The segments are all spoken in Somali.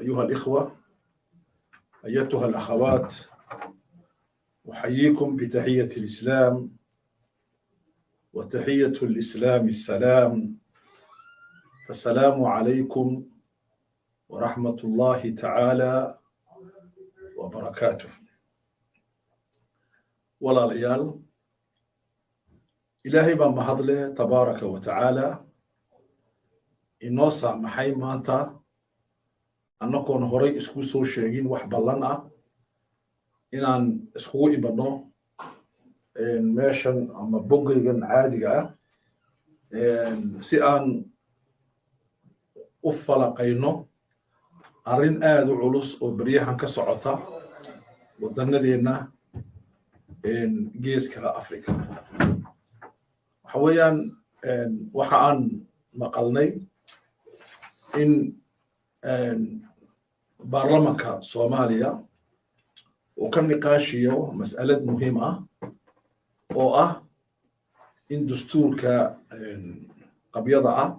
أيها الإخوة، أيتها الأخوات، أحييكم بتحية الإسلام، وتحية الإسلام السلام، فالسلام عليكم ورحمة الله تعالى وبركاته. ولا ليال إلهي بمهضله تبارك وتعالى inoo saamaxay maanta annagoon horay isku soo sheegin wax ballan ah inaan iskugu imanno meeshan ama boggaygan caadiga si aan u falaqayno arrin aad u culus oo beryahan ka socota waddanadeenna geeska Afrika. waxa weeyaan waxa aan maqalnay in baarlamanka Soomaaliya uu ka niqaashiyo mas'alad muhiim ah oo ah in dastuurka qabyada ah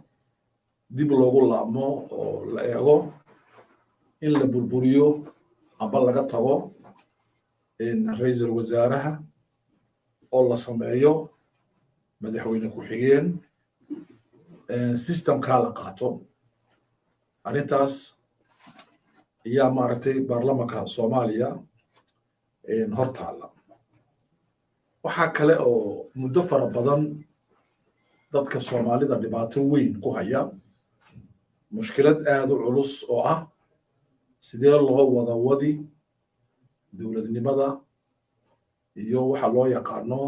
dib loogu laabmo oo la eego in la burburiyo amba laga tago ra'iisul wasaaraha oo la sameeyo madaxweyne ku-xigeen systemka la qaato. arrintaas ayaa maaragtay baarlamanka Soomaaliya hortaala. waxaa kale oo muddo fara badan dadka Soomaalida dhibaato weyn ku haya mushkilad aad u culus oo ah sidee loo wada wadi dowladnimada iyo waxa loo yaqaano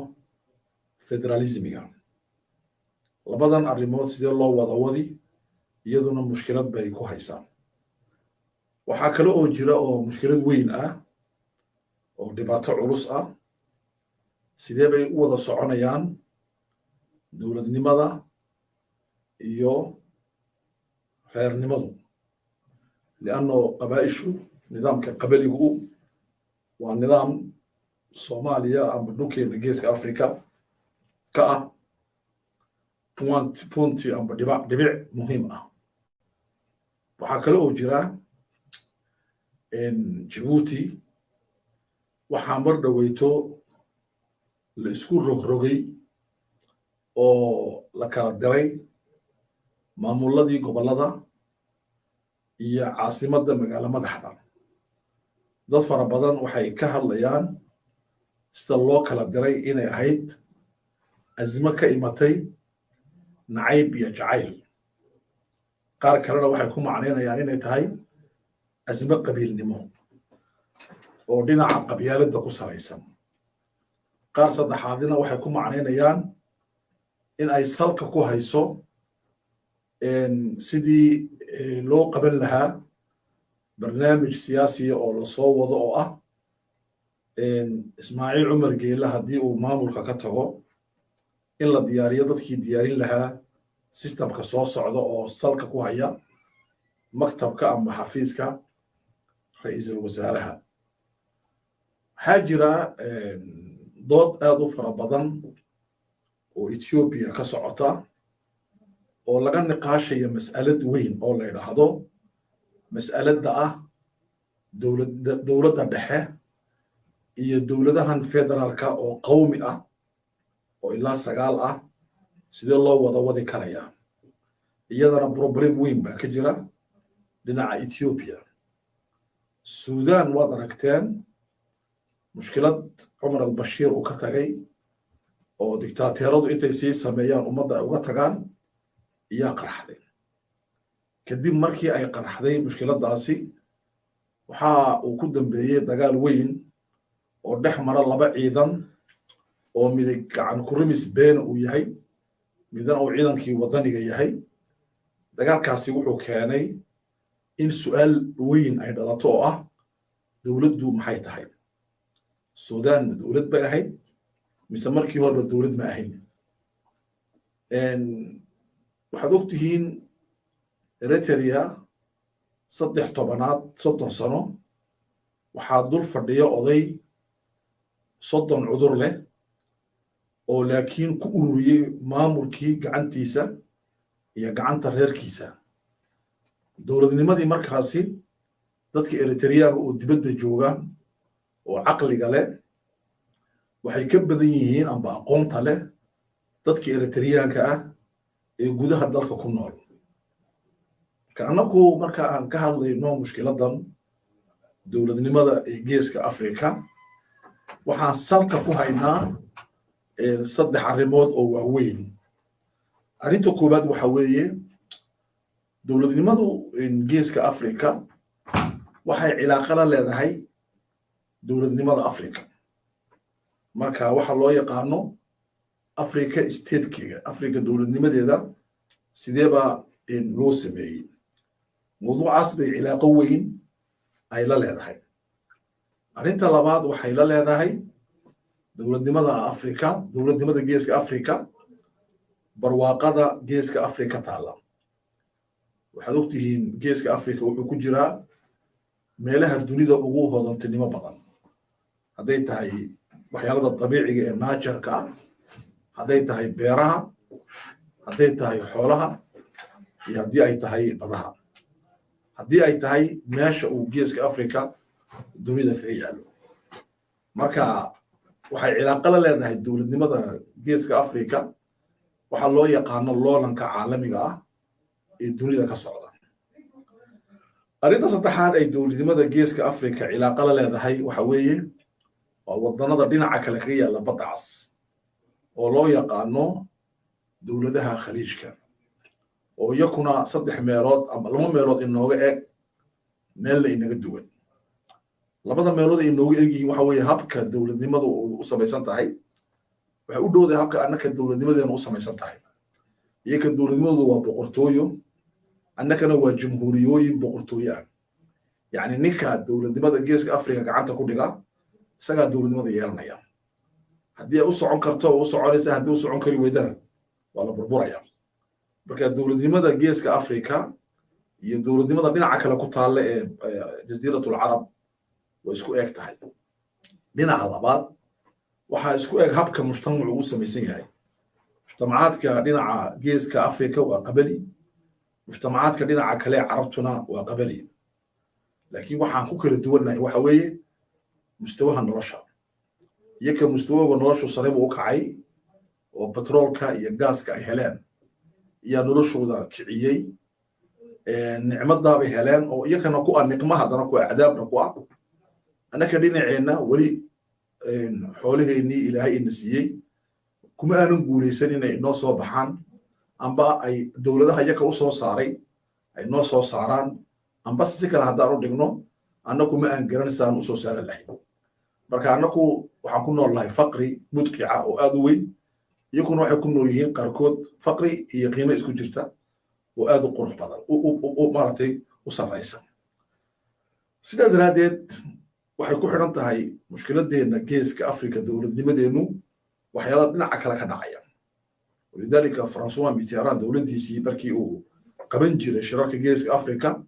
federalismiga. labadan arrimood sidee loo wada wadi iyaduna mushkilad bay ku haysaa. waxaa kale oo jira oo mushkilad weyn ah oo dhibaato culus ah sidee bay u wada soconayaan dowladnimada iyo reernimadu, lianno qabaa'ishu nidaamka qabaligu waa nidaam Soomaaliya ama dhulkeena geeska Afrika ka ah punti amba dhibic muhiim ah. waxaa kale oo jira Djibouti waxaa mar dhaweyto la isku rogrogay oo la kala diray maamuladii gobollada iyo caasimadda magaalo madaxda. dad fara badan waxay ka hadlayaan sida loo kala diray inay ahayd azmo ka imatay nacayb iyo jacayl. qaar kalena waxay ku macnaynayaan inay tahay azmo qabiilnimo oo dhinaca qabyaaladda ku salaysan. qaar saddexaadina waxay ku macnaynayaan in ay salka ku hayso sidii loo qaban lahaa barnaamij siyaasiya oo lasoo wado oo ah Ismaaciil Cumar Geele haddii uu maamulka ka tago in la diyaariyo dadkii diyaarin lahaa systemka soo socda oo salka ku haya maktabka ama xafiiska ra'iisul wasaaraha. waxaa jira dood aad u fara badan oo Ethiopia ka socota oo laga niqaashayo mas'alad weyn oo la yidhaahdo mas'aladda ah dowladda dhexe iyo dowladahan federaalka oo qawmi ah oo ilaa 9 ah sidee loo wada wadi karayaa. iyadana problem weyn baa ka jira dhinaca Ethiopia. Suudaan waad aragteen mushkilad Cumar al-Bashir uu ka tagay oo diktaateeradu intay sii sameeyaan ummadda ay uga tagaan iyaa qarxday. kadib markii ay qarxday mushkiladaasi waxa uu ku dambeeyay dagaal weyn oo dhex mara 2 ciidan oo midig gacan ku rimis been uu yahay midna uu ciidankii wadaniga yahay. dagaalkaasi wuxuu keenay in su'aal weyn ay dhalato oo ah dowladdu maxay tahay. Suudaan dowlad bay ahayd mise markii hore dowlad ma ahayn. waxaad ogtihiin Eritrea 30 sano waxaa dul fadhiya oday 30 cudur leh oo laakiin ku ururiyey maamulkii gacantiisa iyo gacanta reerkiisa. dowladnimadii markaasi dadka Eritreaga oo dibadda jooga oo caqliga leh waxay ka badan yihiin amba aqoonta leh dadka Eritreaga ah ee gudaha dalka ku nool anagu marka aan ka hadlayno mushkiladan dowladnimada ee geeska Afrika waxaan salka ku haynaa saddex arrimood oo waaweyn arrinta koowaad waxa weeye dowladnimadu geeska Afrika waxay cilaaqo la leedahay dowladnimada Afrika marka waxa loo yaqaano Afrika state-kiga Afrika dowladnimadeeda sideeba loo sameeyay موضوعaas bay cilaaqo weyn ay la leedahay arrinta labaad waxay la leedahay dowladnimada Afrika dowladnimada geeska Afrika barwaaqada geeska Afrika taala waxaad ogtihiin geeska Afrika wuxuu ku jiraa meelaha dunida ugu hodantinimo badan haday tahay waxyaalada dabiiciga ee nature-ka haday tahay beeraha haday tahay xoolaha iyo hadii ay tahay badaha haddii ay tahay meesha uu geeska Afrika dunida kaga yaalo marka waxay cilaaqo la leedahay dowladnimada geeska Afrika waxa loo yaqaano loolanka caalamiga ah ee dunida ka socda arrinta saddexaad ay dowladnimada geeska Afrika cilaaqo la leedahay waxa weeye waa wadanada dhinaca kale kaga yaala badda cas oo loo yaqaano dowladaha khaliijka oo yakuna saddex meelood ama laba meelood inooga eeg meel la inaga duwan labada meelood inooga eegyihiin waxa weeye habka dowladnimadu u samaysan tahay waxay u dhowdahay habka annaka dowladnimadeena u samaysan tahay iyaka dowladnimadu waa boqortooyo annakana waa jamhuuriyooyin boqortooyaan yacni ninka dowladnimada geeska Afrika gacanta ku dhiga isagaa dowladnimada yeelanaya haddii ay u socon karto oo u soconaysa haddii u socon kari weydana waa la burburaya marka dowladnimada geeska Afrika iyo dowladnimada dhinaca kale ku taale ee jasiiratul Arab way isku eeg tahay dhinaca labaad waxa isku eeg habka mujtamacu uu samaysan yahay mujtamacaadka dhinaca geeska Afrika waa qabali mujtamacaadka dhinaca kale Carabtuna waa qabali laakiin waxaan ku kala duwanahay waxa weeye mustawaha nolosha iyaka mustawaha noloshu sare buu kacay oo petroolka iyo gaaska ay heleen يا نرشودا كعيي نعمتها بهلان أو يكنا كوا نقمة هذا نكوا عذاب نكوا أنا كدينا عنا ولي حوله إني إلى هاي النسية كما أنا نقول سنين الناس وبحان أم با أي دولة هاي كأوسو صاري أي ناس صاران أم بس ذكر هذا رودينو أنا كما أنقرن سان أوسو صار الله بركة أنا كو وحكون الله فقري مدقعة أو أدوين يكون واحد يكون نوريين قاركود فقري هي قيمة اسكو جرتا وآدو قروح بدل ومارتي وصار رئيسا سيدا دراديت واحد يكون حرانتا هاي مشكلة دينا كيس كأفريكا دولة دي مدينو وحيالات بنا عكلا كدعايا ولذلك فرانسوا ميتيران دولة دي سي بركي قبنجر شراكة كيس كأفريكا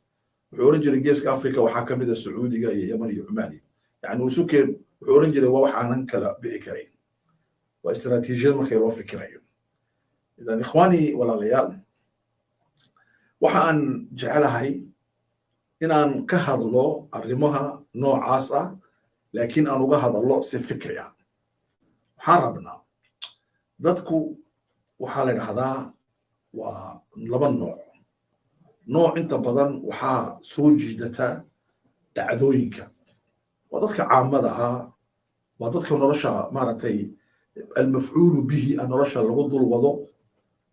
وحورنجر كيس كأفريكا وحاكم دا السعودي يمني عماني يعني وسكر وحورنجر ووحانا كلا بإكرين واستراتيجية markay loo fikirayo idan ikhwani walaalayaal waxaan jecelahay inaan ka hadlo arrimaha noocaas ah laakiin aan uga hadlo si fikri ah waxaan rabnaa dadku waxaa la yidhaahdaa waa laba nooc inta badan waxaa soo jiidata dhacdooyinka waa dadka caamada ah waa dadka nolosha maaragtay المفعول به أن رشا الغض الوضوء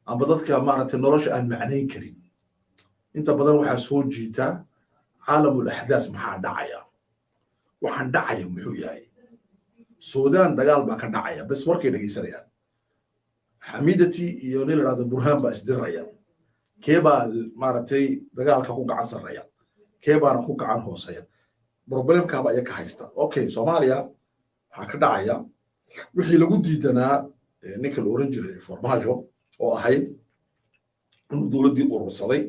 أم بدك معنى أن رشا أن معنين كريم أنت بدل واحد سود جيتا عالم الأحداث محا دعيا وحن دعيا محوياي السودان دقال باك دعيا بس وركي لقي سريان حميدتي يونيل هذا برهان بأسدر ريان كيبا مارتي دقال كاكوك عن سريان كيبا نكوك عن هوسيان بروبلم كابا يكا هايستا أوكي سوماليا حاك دعيا wixii lagu diidanaa ninka la oran jiray Farmaajo oo ahayd inuu dowladii urursaday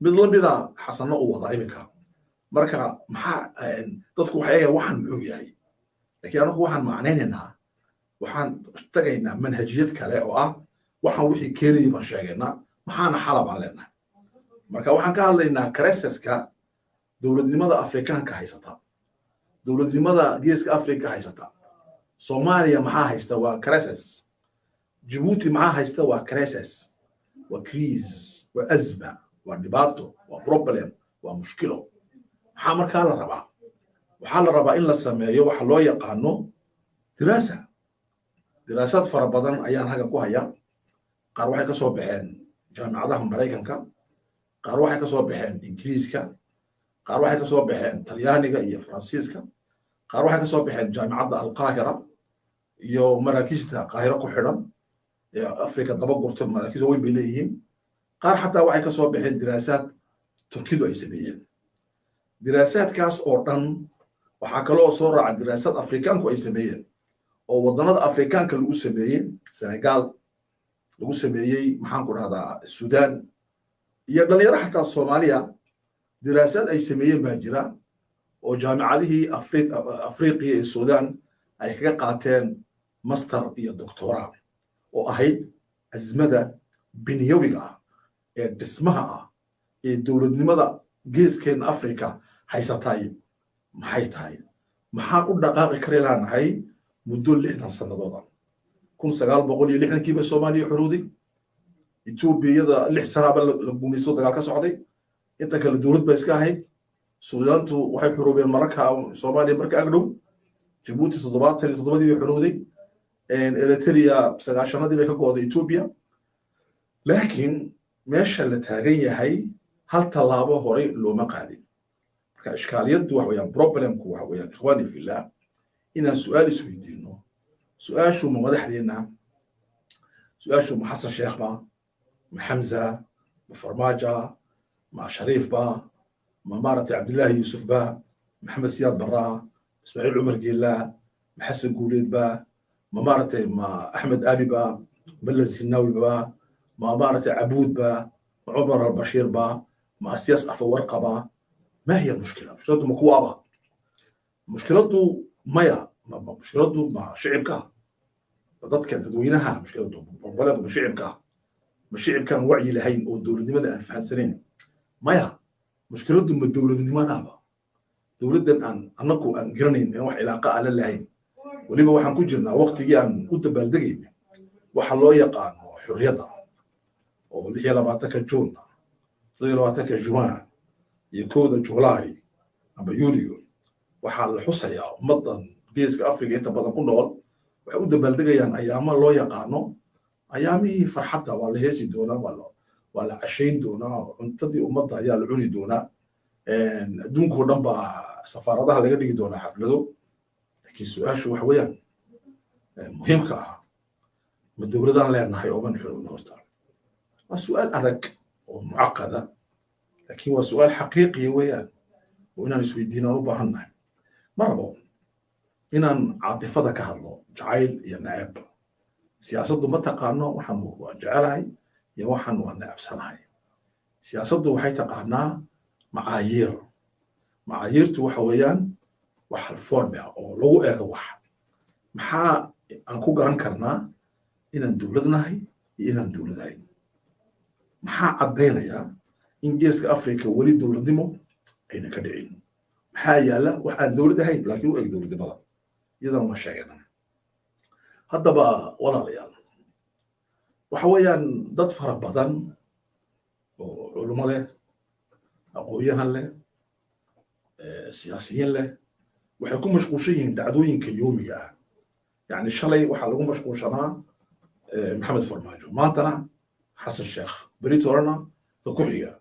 mid la mida xasano u wada iminka marka maxaa dadku waxay waxan muxuu yahay laakiin anagu waxaan macnaynaynaa waxaan tagaynaa manhajiyad kale oo ah waxaan wixii keenay baan sheegaynaa maxaana xalab aan leenahay marka waxaan ka hadlaynaa crisis-ka dowladnimada afrikaanka haysata dowladnimada geeska afrika haysata soomaaliya maxaa haysta waa crisis Djibouti maxaa haysta waa crisis waa crisis waa azma waa dhibaato waa problem waa mushkilo maxaa markaa la rabaa waxaa la rabaa in la sameeyo waxa loo yaqaano diraasad fara badan ayaan haga ku haya qaar waxay ka soo baxeen jaamacadaha Mareykanka qaar waxay ka soo baxeen Ingiriiska qaar waxay ka soo baxeen Talyaaniga iyo Faransiiska qaar waxay ka soo baxeen jaamacadda Al-Qaahira iyo maraakista Qaahira ku xidhan ee Afrika daba gurtay maraakista weyn bay leeyihiin qaar xataa waxay ka soo baxeen diraasaad Turkidu ay sameeyeen diraasaadkaas oo dhan waxaa kaloo soo raaca diraasad Afrikaanku ay sameeyeen oo wadannada Afrikaanka lagu sameeyey Senegal lagu sameeyey maxaan ku dhahdaa Suudaan iyo dhalinyaro xataa Soomaaliya diraasad ay sameeyeen baa jira oo jaamacadihii Afriqiya iyo Suudaan ay kaga qaateen master iyo doctora oo ahayd azmada binyawiga ah ee dhismaha ah ee dowladnimada geeskeena Afrika haysatay maxay tahay maxaan u dhaqaaqi kari laanahay muddo 60 sanadooda 1960 ba Soomaaliya xuruuday Etoobiyada 6 sano la gumaysto dagaal ka socday inta kale dowlad ba iska ahayd Suudaantu waxay xuruubeen marka Soomaaliya marka agdhow Djibouti 77 bay xuruuday Eritrea 9 bay ka go'day Ethiopia laakiin meesha la taagan yahay hal talaabo hore looma qaadin marka ishkaaliyadu wax weeyaan problemku wax weeyaan ikhwaani fillah inaan su'aal isweydiino su'aashu ma madaxdeena su'aashu ma Xasan Sheekh ma Hamza ma Farmaajo ma Shariif ba ma Maarati Cabdullaahi Yuusuf ba Maxamed Siyaad Barra Ismaaciil Umar Geela ma Xasan Guuleed ba ma Maarati ma Axmed Abi ba Balla Sinaawi ba ma Maarati Abuud ba Umar al-Bashir ba ma Siyaas Afwarqa ba ما هي المشكلة؟ مشكلته مكوابة مشكلته مايا مشكلته مع شعبك ضد كان تدوينها مشكلته بلد بشعبك الشعب كان وعي لهين او الدولة دي ماذا أنفع سنين مايا مشكلته من الدولة دي ما نابا دولة أن أنكو أن جرنين وح علاقة على اللهين ولما وحن كجرنا وقت جان كنت بالدقين وحلو يقان وحريتها واللي هي لبعتك الجون ضي لبعتك الجوان يكون جولاي أما يوليو وحال حسيا مدن جيسك أفريقيا أنت بدن كل نول وحود بلدقيان أيام الله يقانو أيامي فرحتها ولا هيسي دونا ولا عشرين دونا انتدي أمضى يا العوني دونا دون كودن با سفارتها اللي قد دونا حفلدو لكن سؤال شو حويان مهم كا من الدولة لأن هي أمن حلول هوستر السؤال أذك ومعقدة لكن هو سؤال حقيقي ويان وإنا نسوي دينا وبهنا مرة إن عاطفتك هالله جعيل يا نعب سياسة ما تقارنه وحنو جعلها يا وحن ونعب سناي سياسة وحي تقارنها معايير توحويان وحالفور بها أو لو إيه واحد محا أنكو قرن كرنا إن دولتنا هي إن دولتنا هي محا عدينا يا إنجلس أفريقيا ولي دولة دمو أين كدعين محايا لا وحان دولة هين لكن هو دولة دمو إذا ما شاينا هذا بقى ولا ريال وحويان ضد فرق بدن وعلماء له أقوياء له سياسيين له وحيكون مشغوشين دعوين كيومية يعني شلي وحلقوا مشغوشنا محمد فرماجو ما ترى حسن الشيخ بريتورنا كحية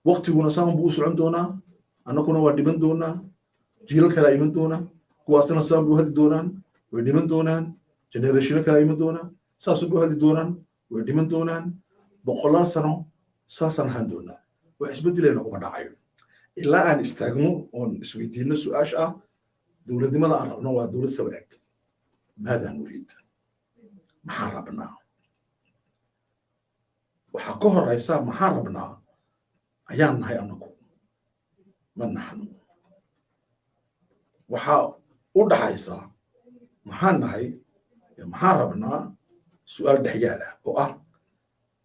وقت كنا سام بوس عندنا أنا كنا ودي من دونا جيل كلا يمن دونا قواتنا سام بوهد دونا ودي من دونا جنريشن كلا يمن دونا ساس بوهد دونا ودي من دونا بقولنا سنة ساسن هندونا وحسبت لنا كم دعايم إلا أن استغنوا عن سويدين سؤاشة دولة دي ما نعرفنا ودولة سواك ماذا نريد محاربنا وحقوها الرئيسة محاربنا أيام هاي أنكم من نحن وحا ودحايسا محان هاي محاربنا سؤال دحيالة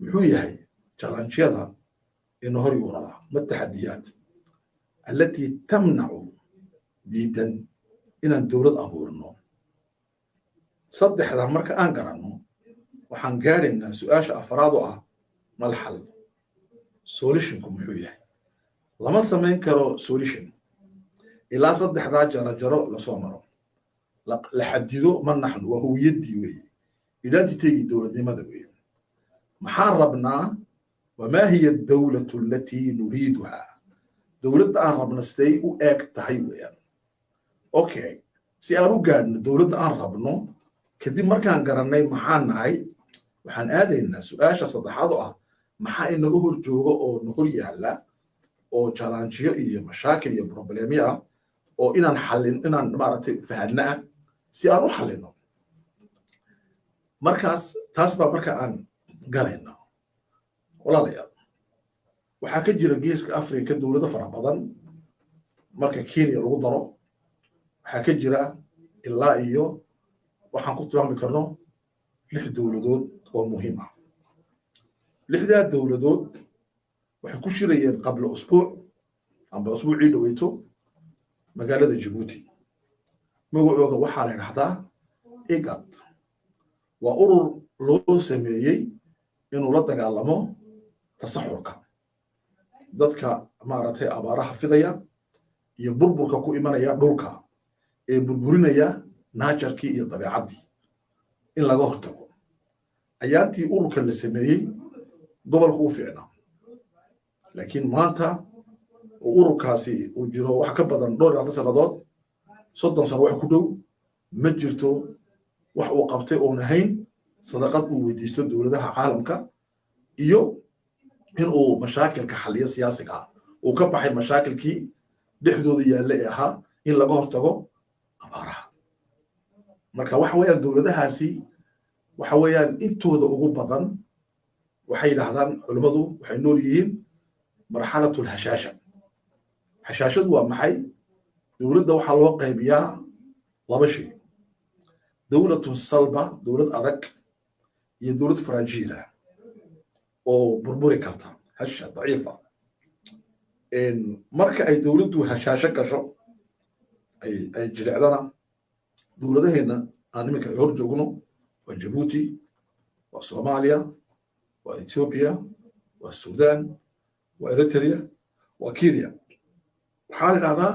محوية هاي جلانشيدا إنه هري ورا ما التحديات التي تمنع ديدا إن الدولة أبورنا صدح هذا مركا أنقرنه وحنقارن سؤاش أفراده ما الحل سوليشنكم حوية لما سمين كرو سوليشن إلا صدح ذا جرى لصومره لحديدو من نحن وهو يدي وي إذا تيجي الدولة دي ماذا وي محاربنا وما هي الدولة التي نريدها دولة عربنا ستي وآك تحيويا أوكي سيارو قادنا دولة عربنا كدي مركان قرناي محانا هاي وحان آدي الناس وآشا صدحاضو محا إنه هور جوغو أو نهور يهلا أو جالانجيو إيه مشاكل إيه بروبليميا أو إنان حلين إنان مارتي فهدنا سيارو حلينو مركز تاسبا مركان قالينا ولا ليال waxaa ka jira geeska Afrika dawlado fara badan marka Kenya lagu daro waxaa ka jira ilaa iyo waxaan ku tilmaami karno 6 dawladood oo muhiim ah 6 dawladood waxay ku shirayeen qabla usbuuc amba usbuucii dhaweyto magaalada Djibouti magacooda waxaa la yiraahdaa IGAD waa urur loo sameeyay inuu la dagaalamo tasaxurka dadka maaragtay abaaraha fidaya iyo burburka ku imanaya dhulka ee burburinaya naajarkii iyo dabeecadii in laga hortago ayaantii ururka la sameeyay gobolka u fiicnaa laakiin maanta ururkaasi uu jiro wax ka badan dhowr sannadood 30 sano wax ku dhow ma jirto wax uu qabtay oo nahayn sadaqad uu weydiisto dawladaha caalamka iyo in uu mashaakilka xalliyo siyaasiga ah uu ka baxay mashaakilkii dhexdooda yaalla ee ahaa in laga hortago abaaraha marka waxa weeyaan dawladahaasi waxa weeyaan intooda ugu badan waxay yiraahdaan culimadu waxay nool yihiin marxalatul hashaasha hashaashadu waa maxay dawladda waxa loo qaybiyaa laba shay dawlatu salba dawlad adag iyo dawlad farajiila oo burburi karta hasha daciifa marka ay dawladdu hashaasho gasho ay jirecdana dawladaheena aan iminka hor joogno waa Djibouti waa Soomaaliya waa Ethiopia waa Sudan waa Eritrea waa Kenya waxaa la yiraahdaa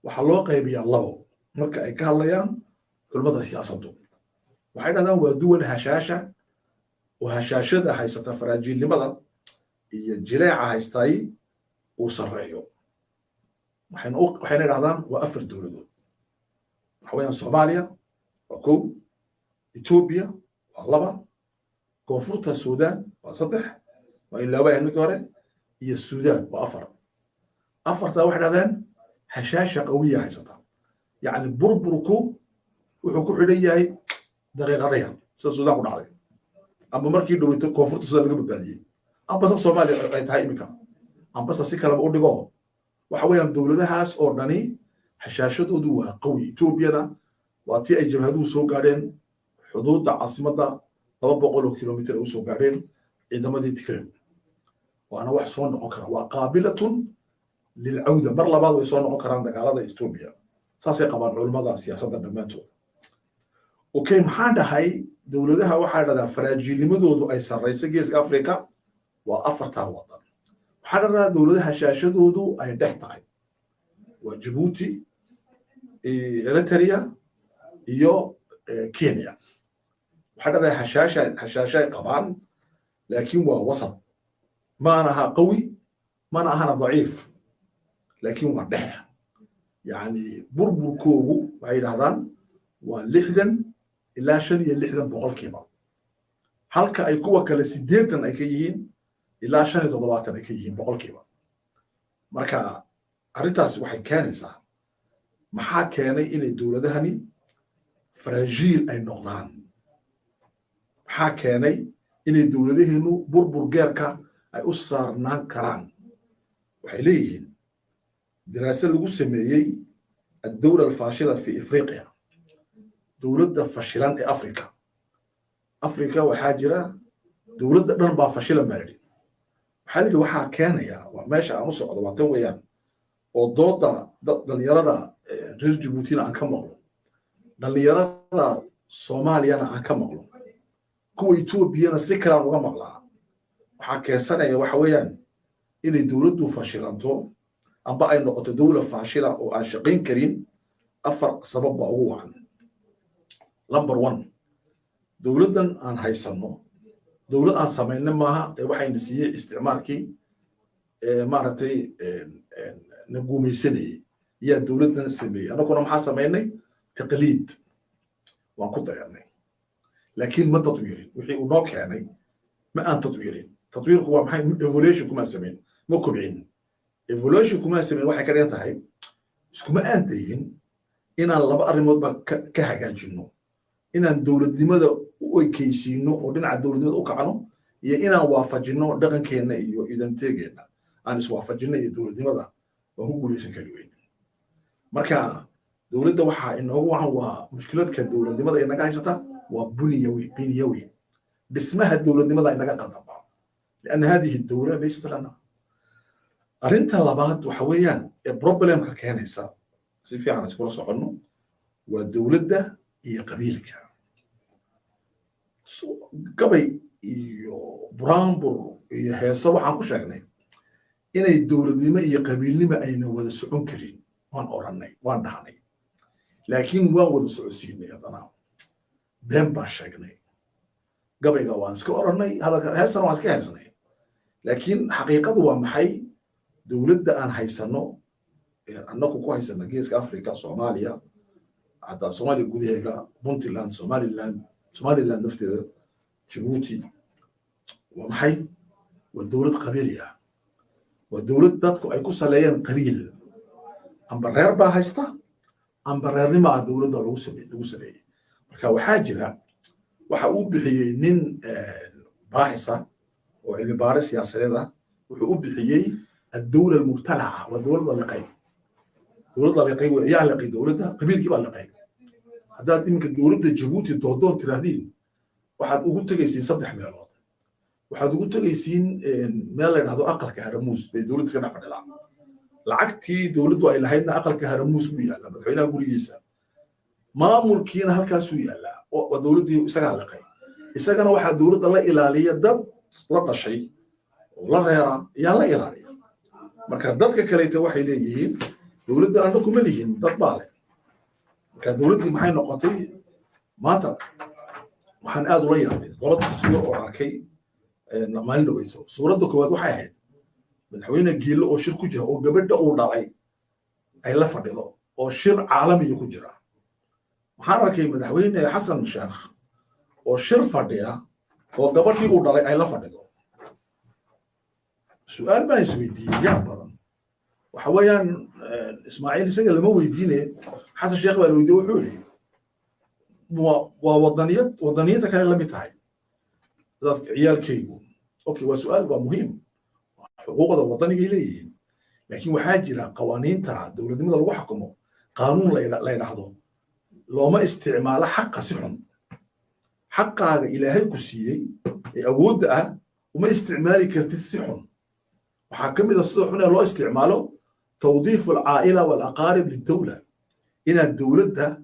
waxaa loo qaybiyaa labo marka ay ka hadlayaan culimada siyaasaddu waxay yiraahdaan waa duwan hashaasha وهشاشة هايستا فراجيل لماذا الجلاعة هايستاي وصريو وحين الأعضان وأفر دولة دول حوالي صوماليا وكو إثيوبيا واللبا كونفورتا السودان وصدح وإلا بقى إنك ورا هي السودان وأفر تا واحد هذان هشاشة قوية هايستا يعني بربركو وحكو حليا دقيقة ضيان السودان قلنا عليه أما مركي دويتو كونفورت سودا laga badbaadiyay amba Soomaaliya ay tahay imika amba si kala u dhigo waxa weeyaan dawladahaas oo dhani hashaashadoodu waa qawi Ethiopia waa tii ay jabhaduhu soo gaadheen xuduudda caasimadda 200 kilomitir u soo gaadheen ciidamadii Tigray waana wax soo noqon kara waa qaabilatun lil awda mar labaad way soo noqon karaan dagaalada Ethiopia saasay qabaan culimada siyaasadda dhamaantood okay maxaa dhahay dawladaha waxaa dhada farajiilnimadoodu ay sarreysay geeska Afrika waa 4 wadan waxaa dhada dawladaha shaashadoodu ay dhex tahay waa Djibouti Eritrea iyo Kenya waxaa dhada hashaasha qabaan laakiin waa wasat maanaha qawi maanaha dhaif laakiin waa dhex yani burburkoogu waxay yiraahdaan waa 60 ilaa 65 boqolkiiba halka ay kuwa kale 80 ay ka yihiin ilaa 75 ay ka yihiin boqolkiiba marka arintaas waxay keenaysaa maxaa keenay inay dawladahani fragile ay noqdaan maxaa keenay inay dawladaheenu burbur geerka ay u saarnaan karaan waxay leeyihiin daraasad lagu sameeyay الدولة الفاشلة في إفريقيا دولة فاشلة في أفريقيا وحاجرة دولة نربى فاشلة مالي حالي وحا كان يا وماشي على نص عضواتين ويان oo dooda dhalinyarada reer Jabuutina aan ka maqlo dhalinyarada Soomaaliyana aan ka maqlo kuwa Etoobiyana si kale uga maqlaa waxa keensanaya waxa weeyaan inay dawladdu fashilanto amba ay noqoto dawlad fashila oo aan shaqayn karin afar sabab baa ugu wacan number 1 dawladdan aan haysano dawlad aan sameeyna maaha waxayna siiyay isticmaalkii maaragtay nagumaysanay ya dawladdan sameeyay anaguna maxaa sameeynay taqliid waan ku dayanay laakiin ma tadwiirin wixii uu noo keenay ma aan tadwiirin tadwiirku waa maxay evolution kuma sameyn ma kubcin evolution kuma sameyn waxay ka dhigan tahay iskuma aan dayin inaan laba arrimood ba ka hagaajino inaan dawladnimada u ekeysiino oo dhinaca dawladnimada u kacno iyo inaan waafajino dhaqankeena iyo idanteegeena aan iswaafajino iyo dawladnimada oo ku guuleysan kari weyn marka dawladda waxa inoogu wacan waa mushkiladka dawladnimada inaga haysata waa buniyawi dhismaha dawladnimada inaga qadaba لأن هذه الدولة ليست لنا أرنتا لبعض وحويان البروبلم ككنيسة في عنا سكول صعنو والدولة ده هي قبيلك قبي برامبر هي صباح عن كل شيء إن الدولة دي ما هي قبيلة ما أين ولا سعون كريم وان أوراني وان دهني لكن وان ولا سعودين يا ضنا بهم باشجني قبل جوان سكول أوراني هذا هسنا واسكي هسنا لكن حقيقة هو محي دولة أن هيسنو أنكو كو هيسنا جيس أفريقيا صوماليا حتى صوماليا جوديها بونتلاند سوماليلاند نفتي جيبوتي ومحي والدولة قبيلية والدولة تاتكو أيكو سلايان قبيل أم برير با هيستا أم برير ما الدولة لو سلاي marka waxaa jira waxa uu bixiyay nin باحثة وعلم بارس سياسية وحقوق بحيي الدولة المبتلعة والدولة اللقاء الدولة اللقاء ويا لقي دولتها قبيل كيف اللقاء هذا يمكن دولة جيبوتي تودون تراهدين واحد يقول تجيسين صدح ميلاد واحد يقول تجيسين ميلاد هذا أقل كهرموز بدولة كنا فدلا العكتي دولة وإلى هيدنا أقل كهرموز ويا لا بدعينا بوليسا ما ملكين هالكاسويا لا ودولة دي سجل لقاء إسجنا واحد دولة الله إلى ضد la dhashay oo la reera yaa la ilaaliya marka dadka kale waxay leeyihiin dawladda aan ku malihin dad baale marka dawladdu maxay noqotay maanta waxaan aad u la yaabay qolada suuqa oo arkay maalin dhaweyso suuradda koowaad waxay ahayd madaxweyne Giilo oo shir ku jira oo gabadha uu dhalay ay la fadhido oo shir caalami ku jira waxaan arkay madaxweyne Xasan Sheekh oo shir fadhiya oo gabadhii uu dhalay ay la fadhido su'aal baan isweydiiyay yaa badan waxa weeyaan Ismaaciil isaga lama weydiinay Xasan Sheekh baa la weydiiyay wuxuu yiri waa wadaniyada kale la mid tahay dadka ciyaalkaygu okay waa su'aal waa muhiim xuquuqda wadaniga leeyihiin laakiin waxaa jira qawaaniinta dawladnimada lagu xukumo qaanuun la yiraahdo looma isticmaalo xaqa si xun حقا إلهي كسيي أود وما استعمالي كرتي السحن وحكم إذا صدق هنا لو استعماله توظيف العائلة والأقارب للدولة إن الدولة ده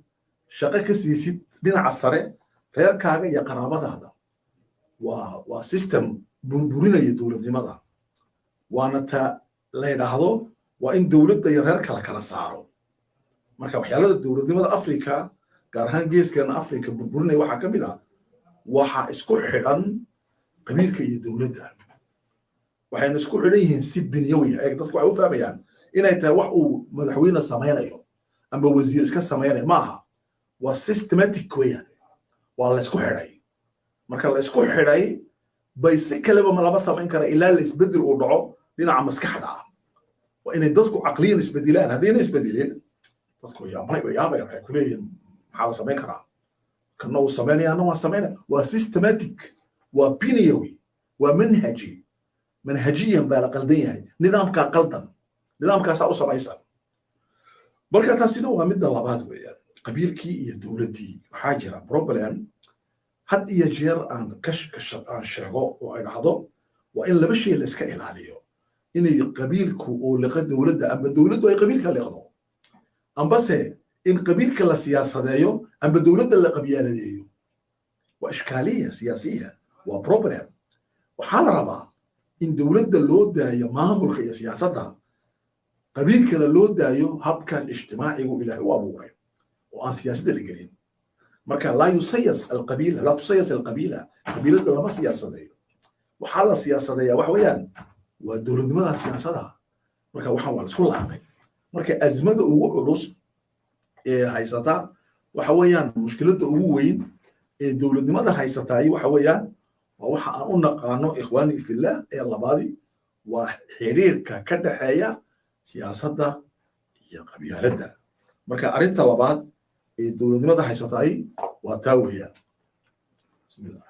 شقك سياسي بين عصره غير كاغا يا قرابة هذا وسيستم بربرنا يدولة لماذا وأنا لا ينهضو وإن دولة ده غير كلا سعره مركب حيالة الدولة لماذا أفريقيا قارهان جيس كان أفريقيا بربرنا وحكم إذا waxa isku xidhan qabiilka iyo dawladda waxayna isku xidhan yihiin si binyawi ah dadku waxay u fahmayaan inay tahay wax uu madaxweyne sameeyo ama wasiir iska sameeyo maaha waa systematic weeyaan waa la isku xidhay marka la isku xidhay bay si kaleba lama sameyn kara ilaa la isbedel uu dhaco dhinaca maskaxda ah waa inay dadku caqliyan isbedilaan haddii ay isbedeleen dadku yaabay waxay ku leeyihiin maxaa la sameyn karaa كأنه سمعني أنا ما سمعنا وسيستماتيك وبينيوي منهجيا بالقلدية نظام كقلدا نظام كساوس رئيسا بركة تاسينو ومدة لبعض ويا قبيل كي دولتي حاجرة بروبلم حد يجير عن كش عن شغو وعن هذا وإن لبشي اللي سكيل عليه إن قبيلك أو لقد دولة أما دولة أي قبيل كاللي أم بس إن قبيل كلا سياسة دايو أما دولة اللي قبيلة دايو وإشكالية سياسية وبروبلم وحال ربا إن دولة اللود دايو ما هم الخيا سياسة قبيل كلا اللود دايو هب كان اجتماعي إلى هو أبوه وأن سياسة اللي قرين مركا لا يسيس القبيلة لا تسيس القبيلة قبيلة لما سياسة دايو وحال السياسة دايو وحويان ودولة ماذا سياسة مركا وحوال سكول عامي مركا أزمة ugu culus ee haysata waxa weeyaan mushkiladda ugu weyn ee dowladnimada haysataay waxa weeyaan waa waxa aan u naqaano ikhwaani fillah ee labaadi waa xiriirka ka dhaxeeya siyaasadda iyo qabyaaladda marka arinta labaad ee dowladnimada haysataay waa taa weeyaan bismillah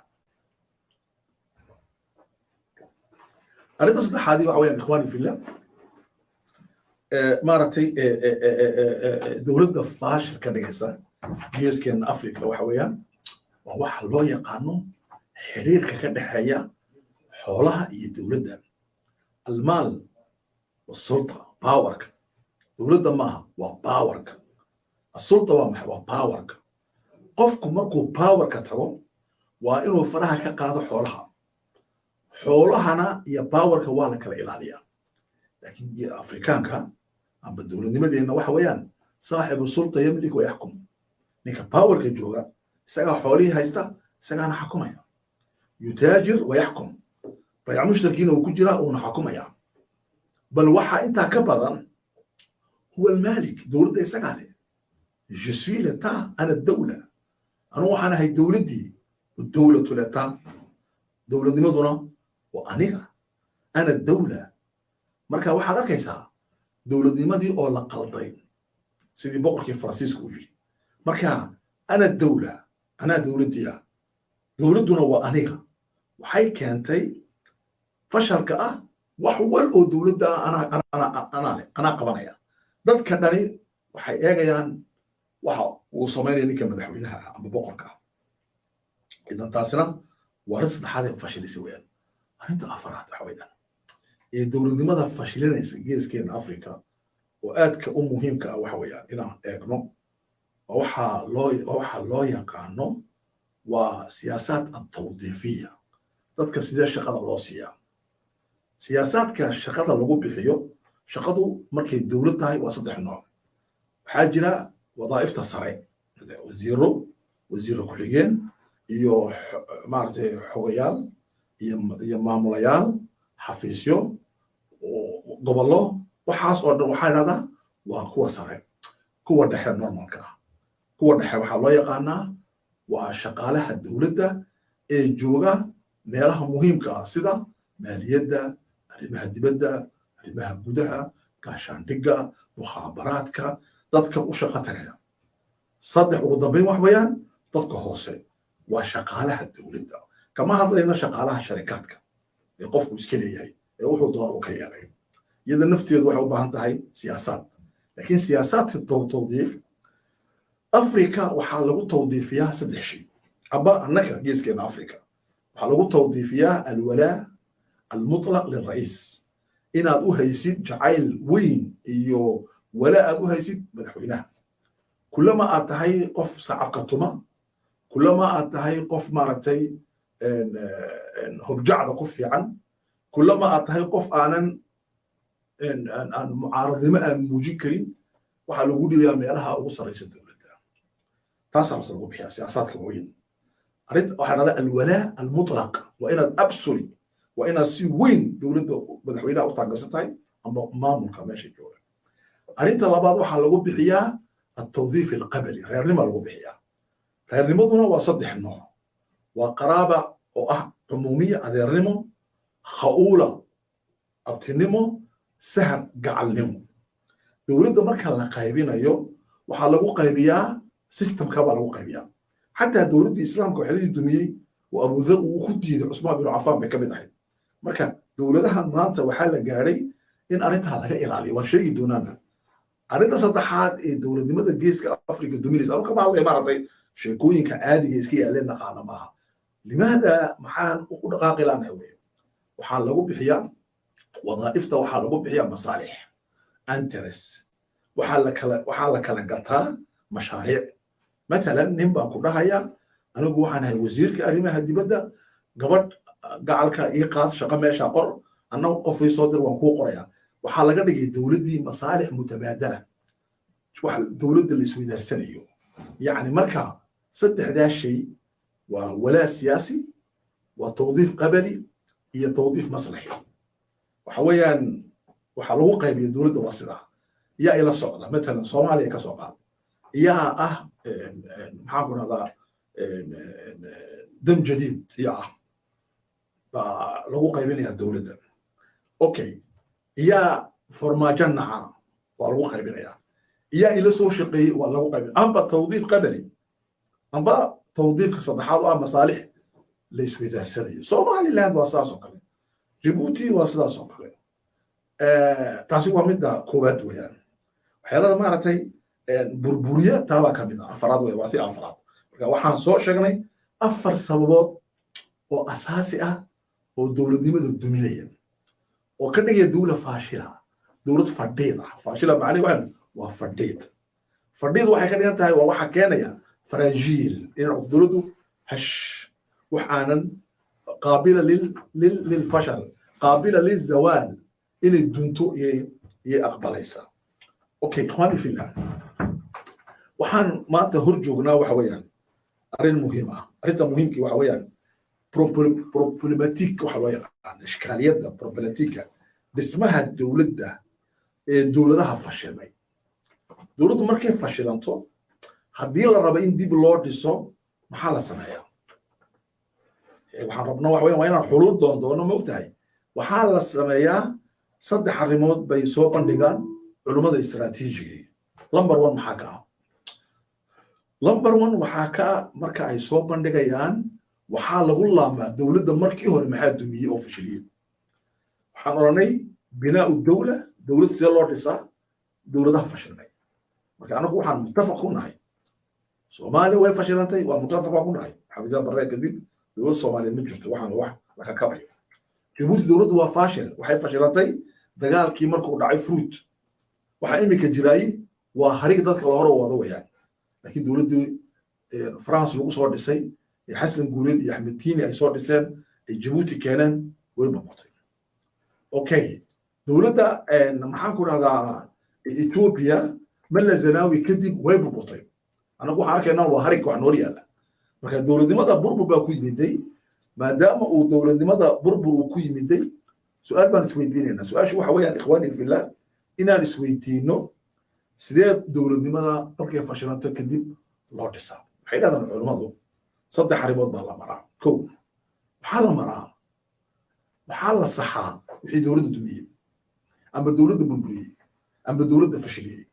arinta saddexaad waxa weeyaan ikhwaani fillah maaragtay dowladda faashil ka dhigaysa geeskeena afrika waxa weeyaan waa waxa loo yaqaano xiriirka ka dhaxeeya xoolaha iyo dowladda almaal wasulta powerka dowladda maaha waa powerka asulta waa maxay waa powerka qofku markuu powerka tago waa inuu faraha ka qaado xoolahana iyo powerka waa la kala ilaaliyaa laakiin afrikaanka amba dowladnimadeena waxa weeyaan saaxibu sulta yamlik wa yaxkum ninka powerka jooga isagaa xoolihii haysta isagaana xakumaya yutaajir wa yaxkum bayc mushtarkiina uu ku jiraa uuna xakumaya bal waxa intaa ka badan huwa almalik dowladda isagaa leh je suis l'état ana dawla anu waxaan ahay dowladdii dowlatu l'état dowladnimaduna waa aniga ana dawla marka waxaad arkaysaa dowladnimadii oo la qalday sidii boqorkii faransiiska uu yidhi marka ana dawla anaa dowladdiia dowladduna waa aniga waxay keentay fashalka ah wax wal oo dowladda anaa qabanaya dadka dhani waxay eegayaan waxa uu samaynaya ninka madaxweynaha ah ama boqorka ah idan taasina waa arrin saddexaad ee fashilisay weeyaan arrinta afaraad waxa weeyaan ee dowladnimada fashilinaysa geeskeena afrika oo aadka u muhiimka ah waxa weeyaan inaan eegno waxa loo yaqaano waa siyaasaad atawdiifiya dadka sidee shaqada loo siiyaa siyaasaadka shaqada lagu bixiyo shaqadu markay dowlad tahay waa saddex nooc waxaa jira wadaa'ifta sare wasiiro ku-xigeen iyo maaragtay xogayaal iyo maamulayaal xafiisyo gobollo waxaas oo dhan waxaa idhahdaa waa kuwa sare kuwa dhexe normalka ah kuwa dhexe waxaa loo yaqaanaa waa shaqaalaha dowladda ee jooga meelaha muhiimka ah sida maaliyadda arrimaha dibadda arrimaha gudaha gaashaandhigga mukhaabaraadka dadka u shaqo tagaya saddex ugu dambeyn wax weeyaan dadka hoose waa shaqaalaha dowladda kama hadlayna shaqaalaha sharikaadka ee qofku iska leeyahay ee wuxuu doona u ka yeelay iyada nafteedu waxay u baahan tahay siyaasaad laakiin siyaasaadka tawdiif afrika waxaa lagu tawdiifiyaa saddex shay aba annaka geeskeena afrika waxaa lagu tawdiifiyaa alwalaa almutlaq lilra'iis inaad u haysid jacayl weyn iyo walaa aad u haysid madaxweynaha kulama aad tahay qof sacabka tuma kulama aad tahay qof maaragtay hobjacda ku fiican kulama aad tahay qof aan mucaaradnimo aan muujin karin waxaa lagu dhibayaa meelaha ugu sarraysa dowladda taasaa horta lagu bixiyaa siyaasaadka waaweyn arrinta waxaa dhahdaa alwalaa almutlaq waa inaad absoli waa inaad si weyn dowladda madaxweynaha u taageersan tahay ama maamulka meesha jooga arrinta labaad waxaa lagu bixiyaa altawdiif alqabali reernima lagu bixiyaa reernimaduna waa saddex nooc waa qaraaba oo ah cumuumiya adeernimo kha'uula abtinimo sahar gacalnimo dowladda marka la qaybinayo waxaa lagu qaybiyaa systemka baa lagu qaybiyaa xataa dowladdii islaamka waxladii dumiyey oo abudar uu ku diiday cusmaan bin cafaan bay ka mid ahayd marka dowladahan maanta waxaa la gaadhay in arrintaa laga ilaaliyo waan sheegi doonaana arrinta saddexaad ee dowladnimada geeska afrika duminaysa anu kama hadlaya maaragtay sheekooyinka caadiga iska yaaleen naqaana maaha limaada maxaan u dhaqaaqi laanahay wey waxaa lagu bixiyaa وظائفته waxaa lagu bixiyaa masaalix interest waxaa la kala gataa mashaariic مثلا nin baa ku dhahaya anigu waxaan ahay wasiirka arrimaha dibadda gabadh gacalka ii qaad shaqo meesha qor annagu qof ii soo dir waan kuu qorayaa waxaa laga dhigay dowladdii masaalix mutabaadala wax dowladda la isweydarsanayo yacni marka saddexdaa shay waa walaa siyaasi waa tawdiif qabali iyo tawdiif maslaxi waxa weeyaan waxaa lagu qaybiya dowladda waa sidaa yaa ila socda matalan soomaaliya ka soo qaad yaa ah maxaan ku dhahdaa dam jadiid yaa ah baa lagu qaybinayaa dowladda okay yaa farmaajo naca waa lagu qaybinayaa yaa ila soo shaqeeyey waa lagu qaybinaya amba tawdiif qabali amba tawdiifka saddexaad oo ah masaalix la isweydaarsanaya somaliland waa sidaas oo kale jibuuti waa sidaas oo kale taasi waa midda koowaad weeyaan waxyaalada maaragtay burburiya taabaa ka mid ah afaraad wey waa si afaraad marka waxaan soo sheegnay afar sababood oo asaasi ah oo dowladnimada duminaya oo ka dhigaya dowlad faashila dowlad fadhiid ah faashila macnaheedu waa fadhiid fadhiid waxay ka dhigan tahay waa waxa keenaya farajiil in dowladdu hash wax aanan qaabila lilfashal qaabila lilzawaal inay dunto iyo aqbalaysa okay ikhwani fillah waxaan maanta hor joognaa waxa weeyaan arrin muhiim ah arrinta muhiimkii waxa weeyaan problematic waxa loo yaqaan ishkaaliyadda problematika dhismaha dowladda ee dowladaha fashilmay dowladdu markay fashilanto haddii la rabo in dib loo dhiso maxaa la sameeyaa waxaan rabnaa waxa weeyaan waa inaan xuluul doono maogtahay waxaa la sameeyaa saddex arrimood bay soo bandhigaan culummada istiraatiijiga number one maxaa ka ah number one waxaa ka marka ay soo bandhigayaan waxaa lagu laamaa dowladda markii hore maxaa dumiyey oo fashiliyey waxaan odhanay binaau dowla dowlad sidee loo dhisaa dowladaha fashilnay marka anagu waxaan muttafaq ku nahay soomaaliya way fashilantay waa muttafaq baan ku nahay xafidaa barre kadib dowlad soomaaliyeed ma jirto waxaan wax la kakabayo jibuuti dowladdu waa faashil waxay fashilantay dagaalkii markuu dhacay fruit waxaa imika jiraayey waa harig dadka la hor wado weeyaan laakiin dowladdii france lagu soo dhisay xasan guuleed iyo axmed tiini ay soo dhiseen ay jibuuti keeneen way burburtay okay dowladda maxaan ku dhahdaa ethiopia mala zanaawi kadib way burburtay anagu waxaan arkaynaa waa harig wax nool yaalla marka dowladnimada burbur baa ku yimiday maadaama uu dowladnimada burbur uu ku yimiday su-aal baan isweydiinaynaa su-aashu waxa weeyaan ikhwaani fillah inaan isweydiino sidee dowladnimada markay fashilanto kadib loo dhisaa waxay dhahdaan culummadu saddex arrimood baa la maraa kow waxaa la maraa waxaa la saxaa wixii dowladda dumiyey amba dowladda burburiyey amba dowladda fashiliyey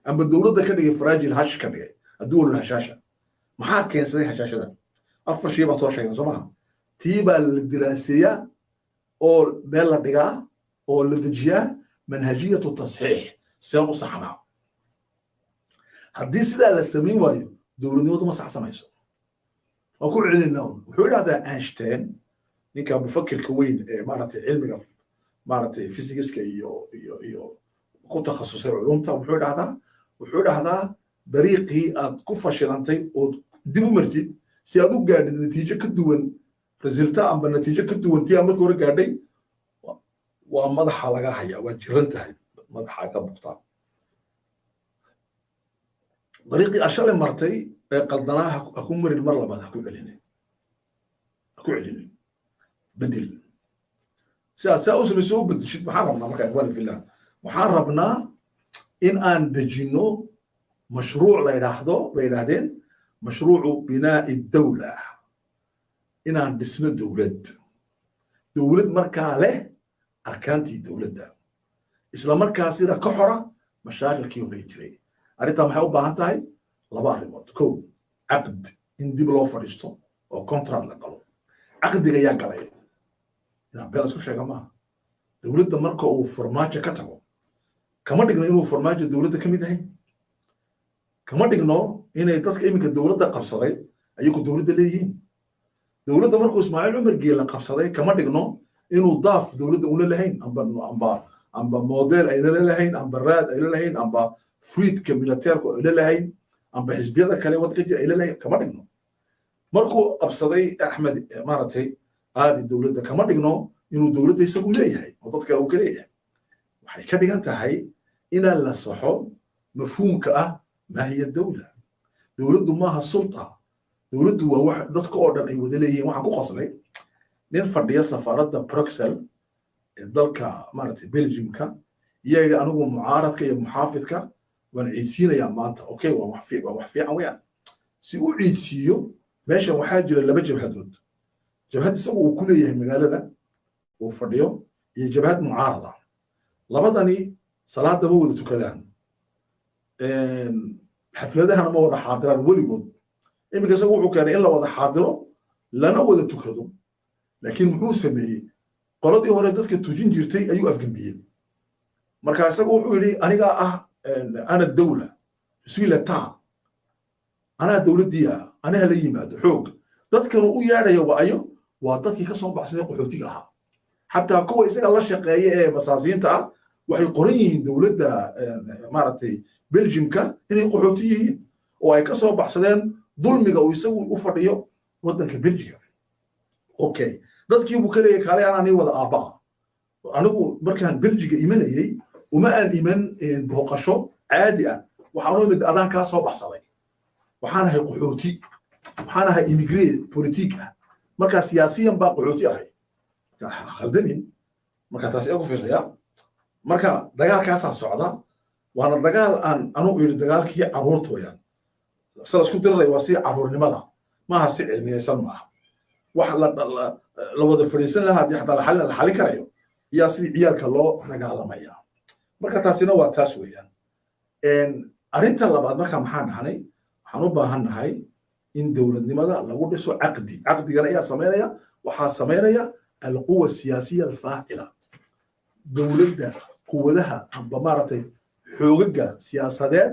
amba dowladda ka dhigay faraajil hash ka dhigay adduunul hashaasha maxaa keensaday hashaashada afar shay baan soo sheegnay soo maha tii baa la diraaseeyaa oo meel la dhigaa oo la dejiyaa manhajiyatu tasxiix seen u saxnaa haddii sidaa la samayn waayo dowladnimadu ma saxsamayso waa ku celinaa wuxuu idhahdaa einstein ninka mufakirka weyn ee maaragtay cilmiga maaragtay physics-ka iyo ku takhasusay culumta wuxuu idhahdaa dariiqii aad ku fashilantay ood dib u martid si aad u gaadhid natiijo ka duwan resulta amba natiijo ka duwan tii aad markii hore gaadhay waa madaxa laga hayaa waa jiran tahay madaxa ka bugtaa dariiqii ashale martay ee qaldanaa ha ku marin mar labaad ha ku celinin bedel si aad saa u samayso u bedeshid maxaan rabnaa markaa ikhwaani fillah waxaan rabnaa in aan dejinno mashruuc la yidhaahdeen mashruucu binaa'i dawla inaan dhisno dowlad markaa leh arkaantii dowladda isla markaasina ka xora mashaakilkii hore jiray arrintaa maxay u baahan tahay laba arrimood kow caqd in dib loo fadhiisto oo contract la galo caqdiga yaa galay inaan been isku sheega maaha dowladda marka uu farmaajo ka tago kama dhigno inuu farmaajo dowladda ka mid yahay kama dhigno inay dadka iminka dowladda qabsaday ayagu dowladda leeyihiin dowladda markuu ismaaciil cumar geela qabsaday kama dhigno إنه ضاف دولة ولا لهين أمبا موديل أي لا لهين أمبا راد أي لا لهين أمبا فريد كميلاتير أي لا لهين أمبا حزبية كلي ودك أي لا لهين كمان إنه مركو أبصدي أحمد مارتي هذه الدولة كمان إنه دولة يسوي ليه وضد كلام كليه وحي كده أنت هاي إلى الصحو مفهوم ما هي الدولة دولة ماها السلطة دولة واحد ضد أوردر أي ودلية ما حكوا خصلي نفرد يا سفارة بروكسل ذلك مارتي بلجيم كا يا أنا معارض كي محافظ كا ونعيسين يا مانتا أوكي ووحفي عويان سيو عيسيو ماشي وحاجة اللي بجيب حدود جبهات يسووا كل يهم مقالة ذا وفرديو هي جبهات معارضة لبضني صلاة دبوة تكذان حفلتها أنا ما وضع حاضران وليقود إما كسووا كان إلا وضع حاضره لنا وضع تكذو لكن محوسني قرضي هو ردتك تجين جرتي أيو أفجن بيه مركز سووا لي أنا الدولة سوي تا أنا الدولة دي أنا اللي يماد حوق تذكروا يا ريا وأيو وتذكر كسب بعض قحوتيها حتى قوة إسقى الله شقية بساسين تا وحي قرين دولة مارتي بلجيم كا إني قحوتيين وأي كسب بعض ظلم جو يسوي أفريو ودن كبلجيا أوكي تذكر بكرة كالي أنا نيوض آباء أنا أقول مركان بلجيا إيمانية وما أن إيمان بهقشة عادية وحنو مد أذان كسب بعض وحنا هي قحوتي وحنا هي إيميغري بوليتيكا مركا سياسيا با قحوتي أهي خلدني مركا تاسي أقول في الغياب مركا دقال كاسا سعودة وانا دقال أنو إيري دقال كي عرورت ويان سلاس كنت لرأي واسي عرور لماذا ما هسي علمية سلمها واحد لو ذا فريسين لها دي حتى الحل كرايو ياسي عيالك الله دقال مايا مركا تاسي نوا تاس ويان أرنت الله بعد مركا محان هاني waxaan u baahannahay in dowladnimada lagu dhiso caqdigana ayaa sameynaya waxaa sameynaya alquwa siyaasiya alfaacila dowladda quwadaha amba maaragtay xoogaga siyaasadeed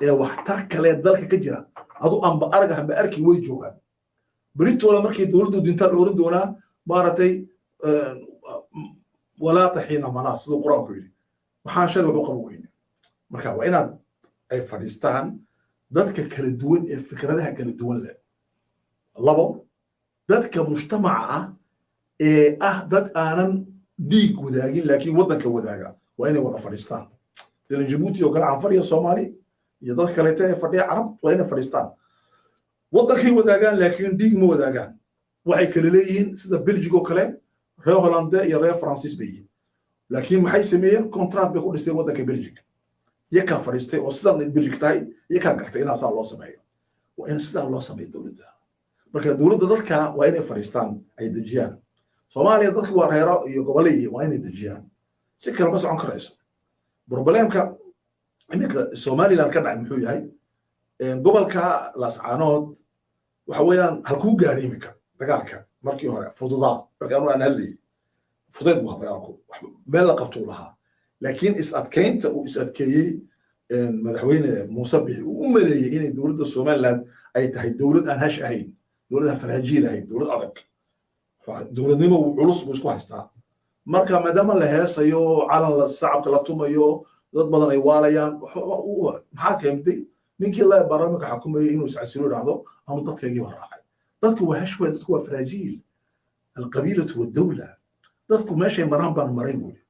ee waxtar kale dalka ka jira adu amba arag amba arki way joogaan بريتولا مركي دولدو دينتان أورد دونا مارتي ولا تحين مناص ذو قرآن كويلي وحاشا له قروين مركا وإنا أي فلسطين ذاتك كالدول الفكرة ده كالدول لا الله ذاتك مجتمع ذات آنا ديك وداقين لكن وضنك وداقا وإنا وضع فلسطين لأن جيبوتي وكان عفرية صومالي يضاك كاليتين فردية عرب وإنا فلسطين waddankay wadaagaan laakiin dhiig ma wadaagaan waxay kala leeyihiin sida Belgium oo kale reer Hollande iyo reer Francis bay yihiin laakiin maxay sameeyeen contract bay ku dhisteen waddanka Belgium iyaga fariistay oo sidan Belgium tahay iyaga gartay in asaa loo sameeyo waa in sidan loo sameeyo dawladda marka dawladda dadka waa inay fariistaan ay dejiyaan Soomaaliya dadku waa reero iyo gobolleeyo waa inay dejiyaan si kale ma socon karayso problemka inka Soomaaliland ka dhacay muxuu yahay gobolka Laascaanood waxa weeyaan halkuu gaaray imika dagaalka markii hore fududaa markaan aan hadlay fudeed buu dagaalku meel la qabto lahaa laakiin is adkeynta uu is adkeeyay madaxweyne Muuse Bixi uu u maleeyay inay dawladda Soomaaliland ay tahay dawlad aan hash ahayn dawlad faraajiil ahayn dawlad adag dawladnimo uu culus buu isku haystaa marka maadaama la heesayo calan la shacabka la tumayo dad badan ay waalayaan maxaa keentay ninkii la barnaamijka xukumayay inuu iscasilo dhacdo ama dadkayga waraacay dadku waa hashway dadku waa faraajiil alqabiilatu wadawla dadku meeshay maraan baan maray buuli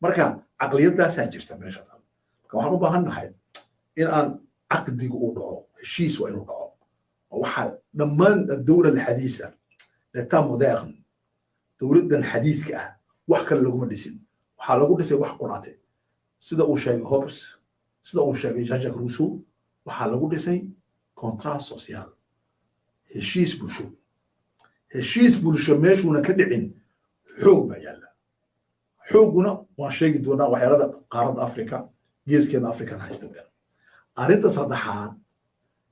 marka aqliyadaas jirta meesha tan waxaan u baahanahay in aan aqdigu u dhaco heshiis waa inuu dhaco waxa dhammaan dawla alxadiisa ta modern dawladan xadiiska ah wax kale lagu dhisin waxa lagu dhisay wax quraatay sida uu sheegay Hobbes sida uu sheegay Jean-Jacques Rousseau waxaa lagu dhisay contrat social heshiis bulsho meeshuuna ka dhicin xoog baa yaalla xooguna waan sheegi doonaa waxyaalada qaaradda Afrika geeskeeda Afrikada haysta been arrinta saddexaad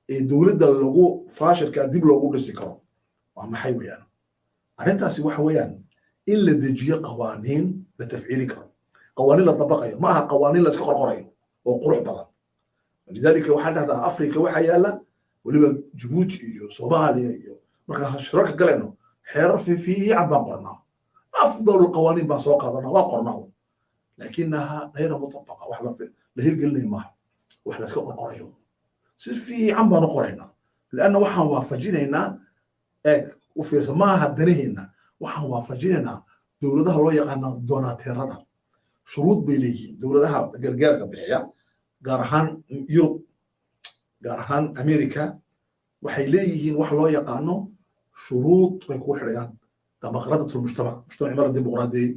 ee dawladda lagu faashilka dib loogu dhisi karo waa maxay weeyaan arrintaasi waxa weeyaan in la dejiyo qawaaniin la tafciili karo qawaaniin la dabaqayo ma aha qawaaniin la iska qorqorayo oo qurux badan لذلك waxaa dhahdaa Afrika waxa yaala waliba Djibouti iyo Soomaaliya iyo marka shirka galeno xeerar fiican baan qornaa أفضل القوانين بسوق هذا وقرناه لكنها غير مطبقة وإحنا لهي قلنا ما وإحنا سكوا قريو في عم بنقرينا لأنه وحنا وافجينا وفي ما هدنيهنا وحنا وافجينا دولتها الله يقنا دوناتيرنا شروط بيليه دولتها قرقر بحياة قارهان يوروب قارهان أمريكا waxay leeyihiin wax loo yaqaano shuruud bay ku xidhayaan dimuqraadiyadda mujtamac imara dimuqraadiy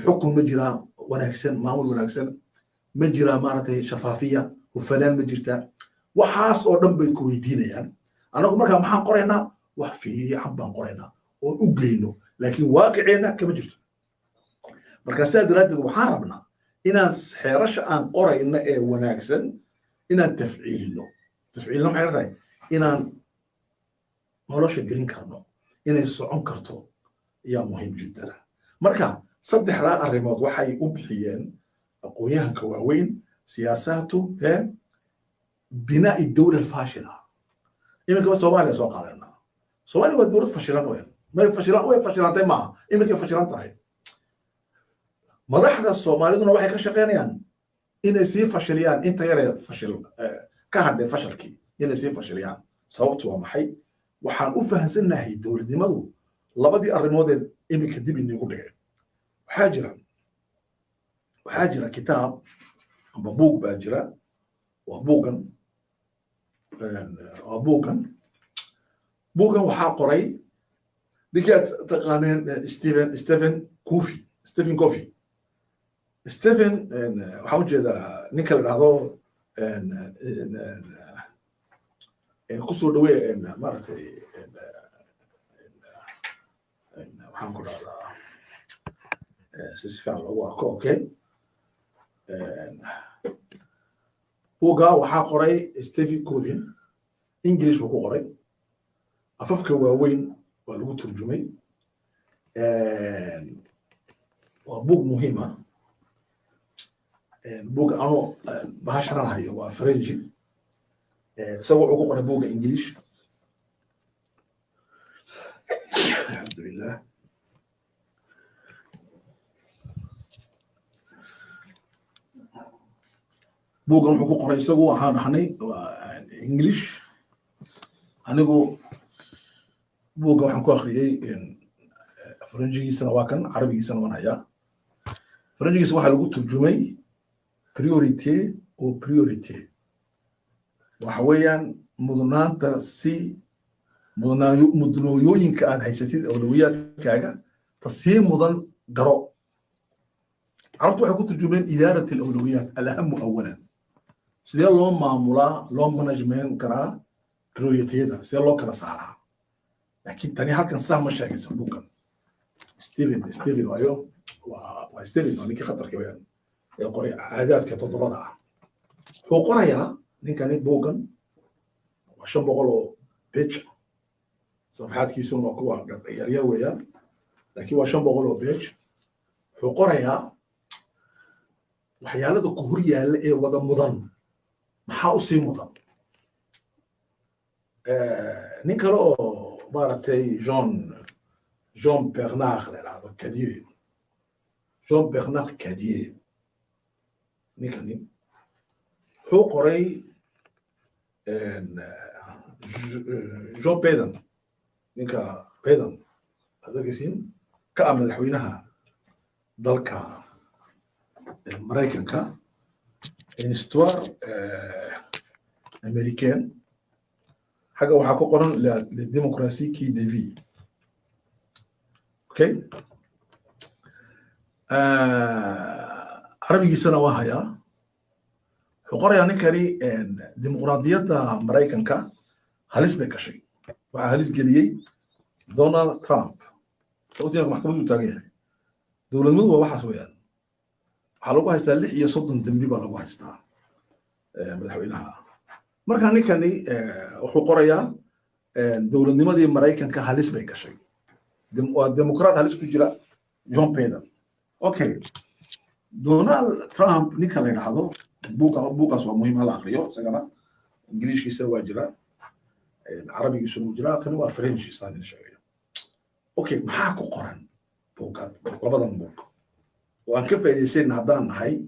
xukun ma jira wanaagsan maamul wanaagsan ma jira maaragtay shafaafiya hufanaan ma jirta waxaas oo dhan bay ku weydiinayaan anagu markaa maxaan qoraynaa wax fiican baan qoraynaa oon u geyno laakiin waaqiceenna kama jirto markaa sidaa daraaddeed waxaan rabnaa inaan xeerasha aan qorayno ee wanaagsan inaan tafciilino maxay tahay inaan nolosha gelin karno inay socon karto ayaa muhiim jiddan marka saddexdaa arrimood waxay u bixiyeen aqoonyahanka waaweyn siyaasaatu binaa'i dawla alfaashila iminkaba soomaaliya soo qaadanaa soomaaliya waa dowlad fashilan weyn way fashilantay maaha iminkay fashilan tahay madaxda soomaaliduna waxay ka shaqeynayaan inay sii fashiliyaan inta yaree fashil ka hadhay fashalkii inay sii fashiliyaan sababtu waa maxay waxaan u fahansannahay dowladnimadu labadii arrimoodee iminka dib inigu dhigay waxaa jira kitaab amba buug baa jira waa buugan waxaa qoray ninkaad taqaaneen Stephen Covey waxaan ujeedaa ninka la dhahdo kusoo dhawee maaragtay waxaan ku dhahdaa si fiican loogu arko okay buugga waxaa qoray Stephen Covey English buu ku qoray afafka waaweyn waa lagu turjumay waa buug muhiim ah buug anoo bahashanan hayo waa French isaga wuxuu ku qoray buugga English alxamdulilah buuggan wuxuu ku qoray isagu waxaan dhahnay English anigu buugga waxaan ku akhriyey Frenchigiisana waa kan carabigiisana waan hayaa Frenchigiisa waxaa lagu turjumay priorité waxa weeyaan mudnaanta mudnooyooyinka aad haysatid awlawiyaadkaaga tasii mudan garo carabtu waxay ku turjumeen idaarat alawlawiyaat alahamu awalan sidee loo maamulaa loo management karaa prioriteeda sidee loo kala saaraa laakiin tani halkan saa ma sheegaysa buuggan Stephen waayo waa Stephen waa ninkii khatarka weeyaan ee qoray caadaadka toddobada ah wuxuu qorayaa ninkani buuggan waa 500 oo page صفحاتkiisuna waa kuwa yaryar weeyaan laakiin waa 500 oo page wuxuu qorayaa waxyaalada ku hor yaalla ee wada mudan maxaa u sii mudan nin kale oo maaragtay Jean Bernard Cadier ninkani wuxuu qoray Joe Biden ninka Biden adagaysiin ka ah madaxweynaha dalka Maraykanka histoire américaine xaga waxaa ku qoran la démocratie qui dévie okay carabigiisana waa hayaa wuxuu qorayaa ninkani dimuqraadiyadda Maraykanka halis bay gashay waxaa halis geliyey Donald Trump sababtiina maxkamaddu taagan yahay dowladnimadu waa waxaas weeyaan waxaa lagu haystaa 6 iyo 30 dembi baa lagu haystaa madaxweynaha markaa ninkani wuxuu qorayaa dowladnimadii Maraykanka halis bay gashay waa dimuqraad halis ku jira John Biden okay Donald Trump ninka la yidhaahdo buuggaas waa muhiim hala akhriyo isagana ingiliishkiisa waa jira carabigiisuna wuu jiraa kan waa French isaan sheegayo okay maxaa ku qoran بوكان لبدا بوك وان كفايديسين هدان نحي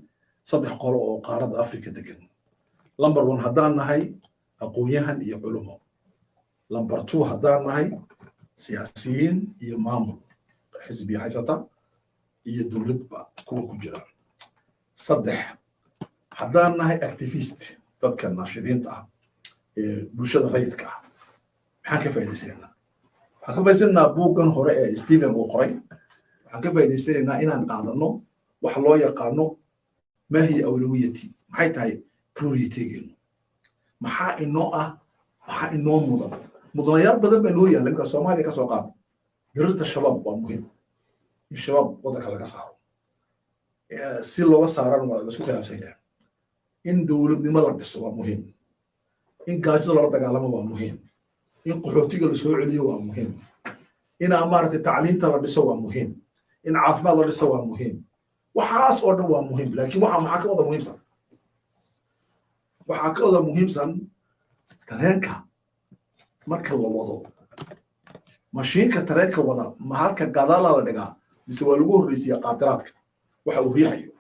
صدح قولو او قارد افريكا دقن لمبر 1 هدان نحي aqoonyahan iyo culimo lambar 2 haddaan nahay siyaasiyiin iyo maamul xisbiya haysata iyo dowladba kuwa ku jira 3 haddaan nahay activist dadka naashidiinta ah ee bulshada rayidka ah maxaan ka faa'iidaysanaa waxaan ka faa'iidaysanaa buuggan hore ee Stephen uu qoray waxaan ka faa'iidaysanaa inaan qaadano wax loo yaqaano maahi awlawiyati maxay tahay priority-geenu maxaa inoo mudanayaal badan baa noo yaalla marka Soomaaliya ka soo qaado dirirta shabaab waa muhiim in shabaab wadanka laga saaro si looga saarana waa la isku khilaafsan yahay in dowladnimo la dhiso waa muhiim in gaajada lala dagaalamo waa muhiim in qaxootiga la soo celiyo waa muhiim in amaarta tacliinta la dhiso waa muhiim in caafimaad la dhiso waa muhiim waxaas oo dhan waa muhiim laakiin maxaa ka wada muhiimsan waxaa ka wada muhiimsan tareenka marka la wado mashiinka tareenka wada ma halka gadaala la dhigaa mise waa lagu horreysiyaa qaadiraadka waxa uu riixayo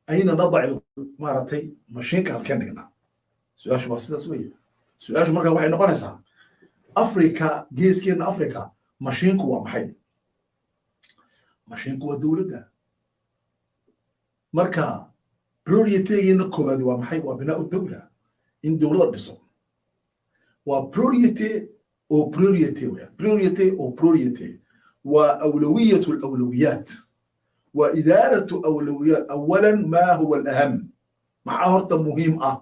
ayna nadaci maaratay mashiinka halkeen dhignaa su-aashu waa sidaas weeye su-aashu markaa waxay noqonaysaa afrika geeskeena afrika mashiinku waa maxay mashiinku waa dowladda marka priority-geena koowaad waa maxay waa binaa dowla in dowladda dhiso waa priority وأولوية الأولويات وإدارة أولويات أولا ما هو الأهم مع هرت مهم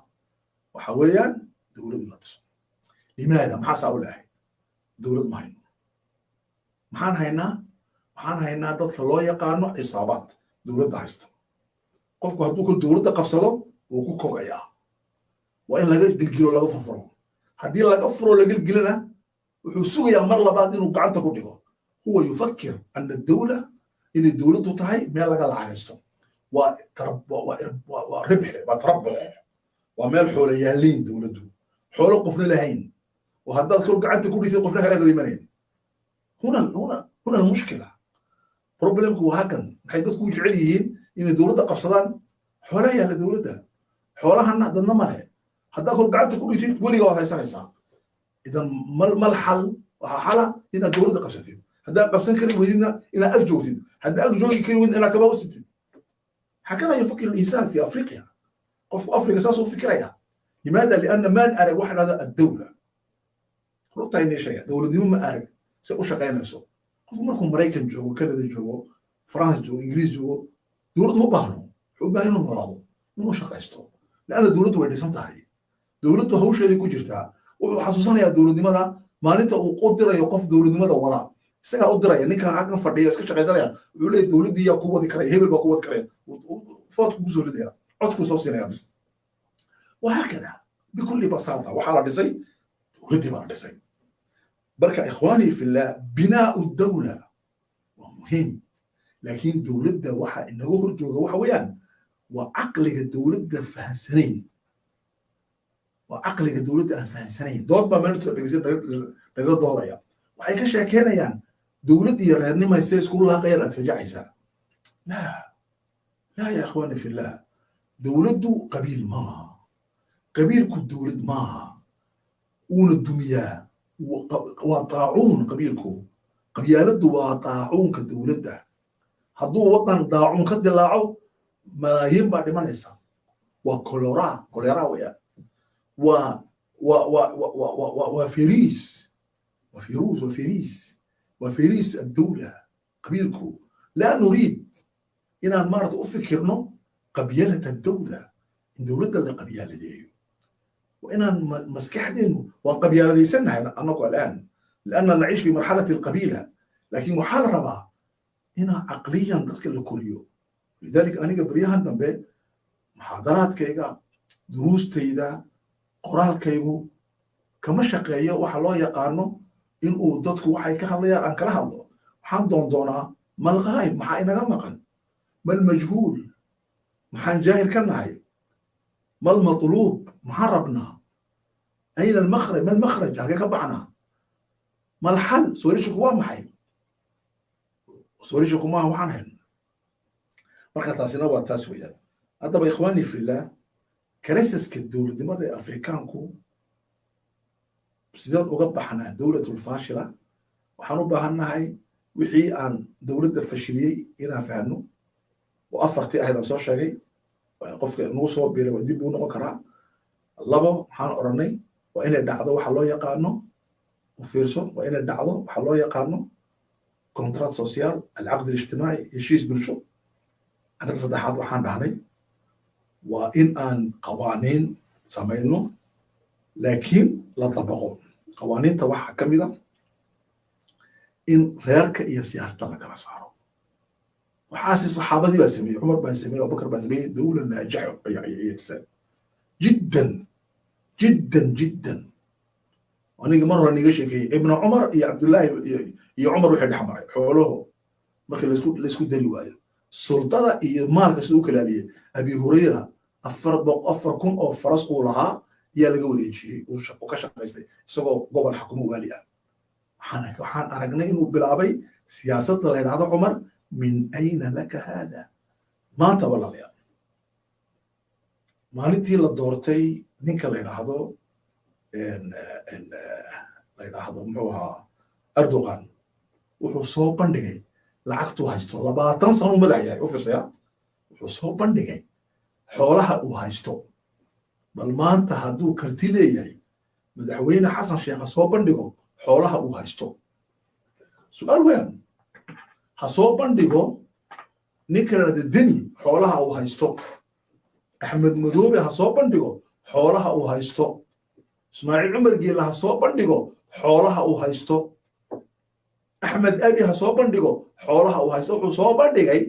وحويا دولة النفس لماذا ما حسأ الله دولة مهين محان هينا ضد الله يقانو إصابات دولة دايست قفكو هدو كل دولة قبصلو وكوكو غيا وإن لقيت قلقلو لغا فرفرو هدي لغا فرو لقلقلنا وحسوه يا مرة بعد إنه قعنتا كوديغو هو يفكر أن الدولة إن الدولة تطهي ما لقى العايستو وربح وتربح ومال حوليالين دولته حول قفنا لهين وهذا الخلق قعنتا كودي في قفنا هذا يمنين هنا المشكلة بروبلم هو هكذا حيث تكون جعليين إن الدولة قبصدان حوليا لدولتها حولها النهضة النمرة هذا الخلق قعنتا كودي في ولي قوة هيسان إذا ما الحل وحالة إن الدولة قبصتين هذا قبسن كريم ويدنا إلى أجوتين هذا أجوتين كريم ويدنا إلى كباوستين هكذا يفكر الإنسان في أفريقيا أفريقيا أساسه فكرية لماذا؟ لأن ما أرى واحد هذا الدولة ربطة إني شيء دولة دي ما أرى سأشغل نفسه مركم أمريكا جو كندا جو فرنسا جو إنجليز جو دولة مو بهنو حب بهنو مرادو مو شقيستو لأن الدولة وين سمتها هي دولته هوش هذه كوجرتها وحسوسنا يا دولة دي ماذا ما أنت قدر يوقف دولة دي ماذا ولا isaga u diraya ninkan halkan fadhiyo iska shaqaysanaya wuxuu leeyahay dawladii yaa ku wadi karay hebel baa ku wadi karay food ku soo ridaya codku soo siinaya bis وهكذا بكل بساطة وحالة دسي ودي ما دسي بركة إخواني في الله بناء الدولة ومهم لكن دولة وحا إنه هرجوه وحا ويان وعقل الدولة فهسنين وعقل الدولة فهسنين دوت ما منتو بيصير ضوضايا وحي كشاكينا يعني دولة يرهني ما يسيس كلها غير أتفجعيسا لا يا إخواني في الله دولة قبيل ما قبيلكم دولة ما ون الدنيا وطاعون قبيلكم قبيلة وطاعون كدولة ده هدو وطن طاعون كدلاعو ملايين بعد ما نسا وكولورا ويا وفيريس الدولة قبيلكم لا نريد إن المرض أفكرنا قبيلة الدولة دولة اللي قبيلة دي وإن مسكحدين وقبيلة دي سنة أنا الآن لأننا نعيش في مرحلة القبيلة لكن محاربة هنا عقليا نتكلم كل يوم لذلك أنا قبليها نبي محاضرات كيغا دروس تيدا قرال كيغو كما شقيا وحلو يقارنو إن أودتك وحي كهليا عن كلا هذا وحن دونا ما الغايب ما حينا مقن ما المجهول ما حن جاهل كنا هاي ما المطلوب محاربنا أين المخرج ما المخرج هكذا كبعنا ما الحل سوري شكوى محي solutionku maaha waxaan hayn marka taasina waa taas weeyaan haddaba ikhwaani fillah karisaska dowladnimada ee afrikaanku sidaan uga baxnaa dowlatul faashila waxaan u baahannahay wixii aan dowladda fashiliyey inaan fahno oo afartii ahayd aan soo sheegay qofka nagu soo biiray waa dib uu noqon karaa labo waxaan oranay waa inay dhacdo waxa loo yaqaano u fiirso waa inay dhacdo waxa loo yaqaano contrat social alcaqd alijtimaaci heshiis bulsho anaga saddexaad waxaan dhahnay waa in aan qawaaniin samayno laakiin la dabaqo qawaaniinta waxaa ka mid a in reerka iyo siyaasadda la kala saaro waxaasi saxaabadii baa sameeyey cumar baa sameeyey abubakar baa sameeyey dowla naajaxo ayay jiddan jiddan jiddan aniga mar hore niga sheekeeyey ibnu cumar iyo cabdullaahi iyo cumar wixii dhex maray xoolaho marka laysku dari waayo sultada iyo maalka siduu kalaaliyey abi hurayra afar kun oo faras uu lahaa ayaa laga wareejiyey uu ka shaqaystay isagoo gobol xakumo waali ah waxaan aragnay inuu bilaabay siyaasadda la yidhahdo cumar min ayna laka haada maanta walaalayaal maalintii la doortay ninka la yidhaahdo muxuu ahaa erdogan wuxuu soo bandhigay lacagtuu haysto 20 sano madax yahay u fiirsaya wuxuu soo bandhigay xoolaha uu haysto bal maanta hadduu karti leeyahay madaxweyne xasan sheekh soo bandhigo xoolaha uu haysto su'aal weyn ha soo bandhigo ninka la deni xoolaha uu haysto axmed madoobe ha soo bandhigo xoolaha uu haysto ismaaciil cumar geela ha soo bandhigo xoolaha uu haysto axmed abi ha soo bandhigo xoolaha uu haysto wuxuu soo bandhigay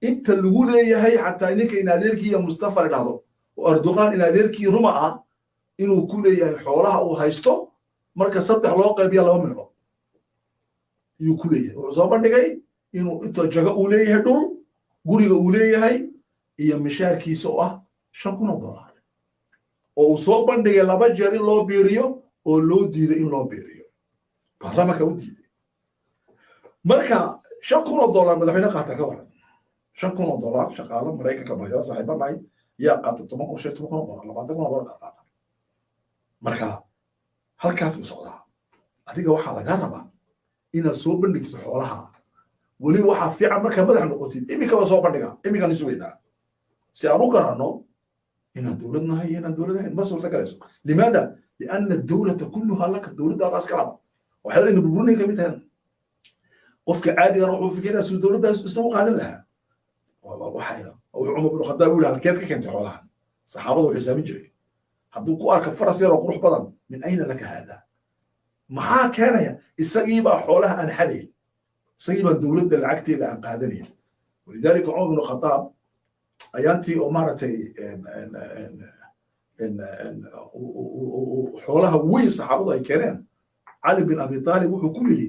inta lagu leeyahay xataa ninka in adeerkii iyo mustafa la dhahdo oo erdogan in adeerkii ruma ah inuu ku leeyahay xoolaha uu haysto marka 3 loo qaybiyo 2 meelood yuu ku leeyahay wuxuu soo bandhigay inuu inta jaga uu leeyahay dhul guriga uu leeyahay iyo mishaarkiisa oo ah $5,000 oo uu soo bandhigay 2 jeer in loo biiriyo oo loo diiday in loo biiriyo baarlamaanka u diiday marka $5,000 madaxweyne qaata ka waran $5,000 shaqaale maraykanka baayada saaxiibanahay yaa qaata $10,000 $20,000 qaata marka halkaas u socdaa adiga waxaa laga rabaa inaad soo bandhigto xoolaha weli waxaa fiican markaa madax noqotid imikaba soo bandhiga imikan isu weynaa si aan u garanno inaan dowlad nahay iyo inaan dowlad ahayn ma suurta galayso limaada lianna dowlata kulluhaa laka dowladdaadaas kalaba waxyaala aynu burburinay kamid tahay qofka caadigana wuxuu fikirayaa suu dowladdaas isna u qaadan lahaa waxaya wuxuu cumar bin khadaab u yihi halkeed ka keentay xoolahan saxaabada wuxuu xisaamin jiray hadduu ku arka faras yaroo qurux badan min ayna laka haada maxaa keenaya isagiibaa xoolaha aan xadayn isagiibaa dowladda lacagteeda aan qaadanayn walidaalika cumar bin khadaab ayaantii oo maaragtay xoolaha weyn saxaabadu ay keeneen cali bin abi taalib wuxuu ku yidhi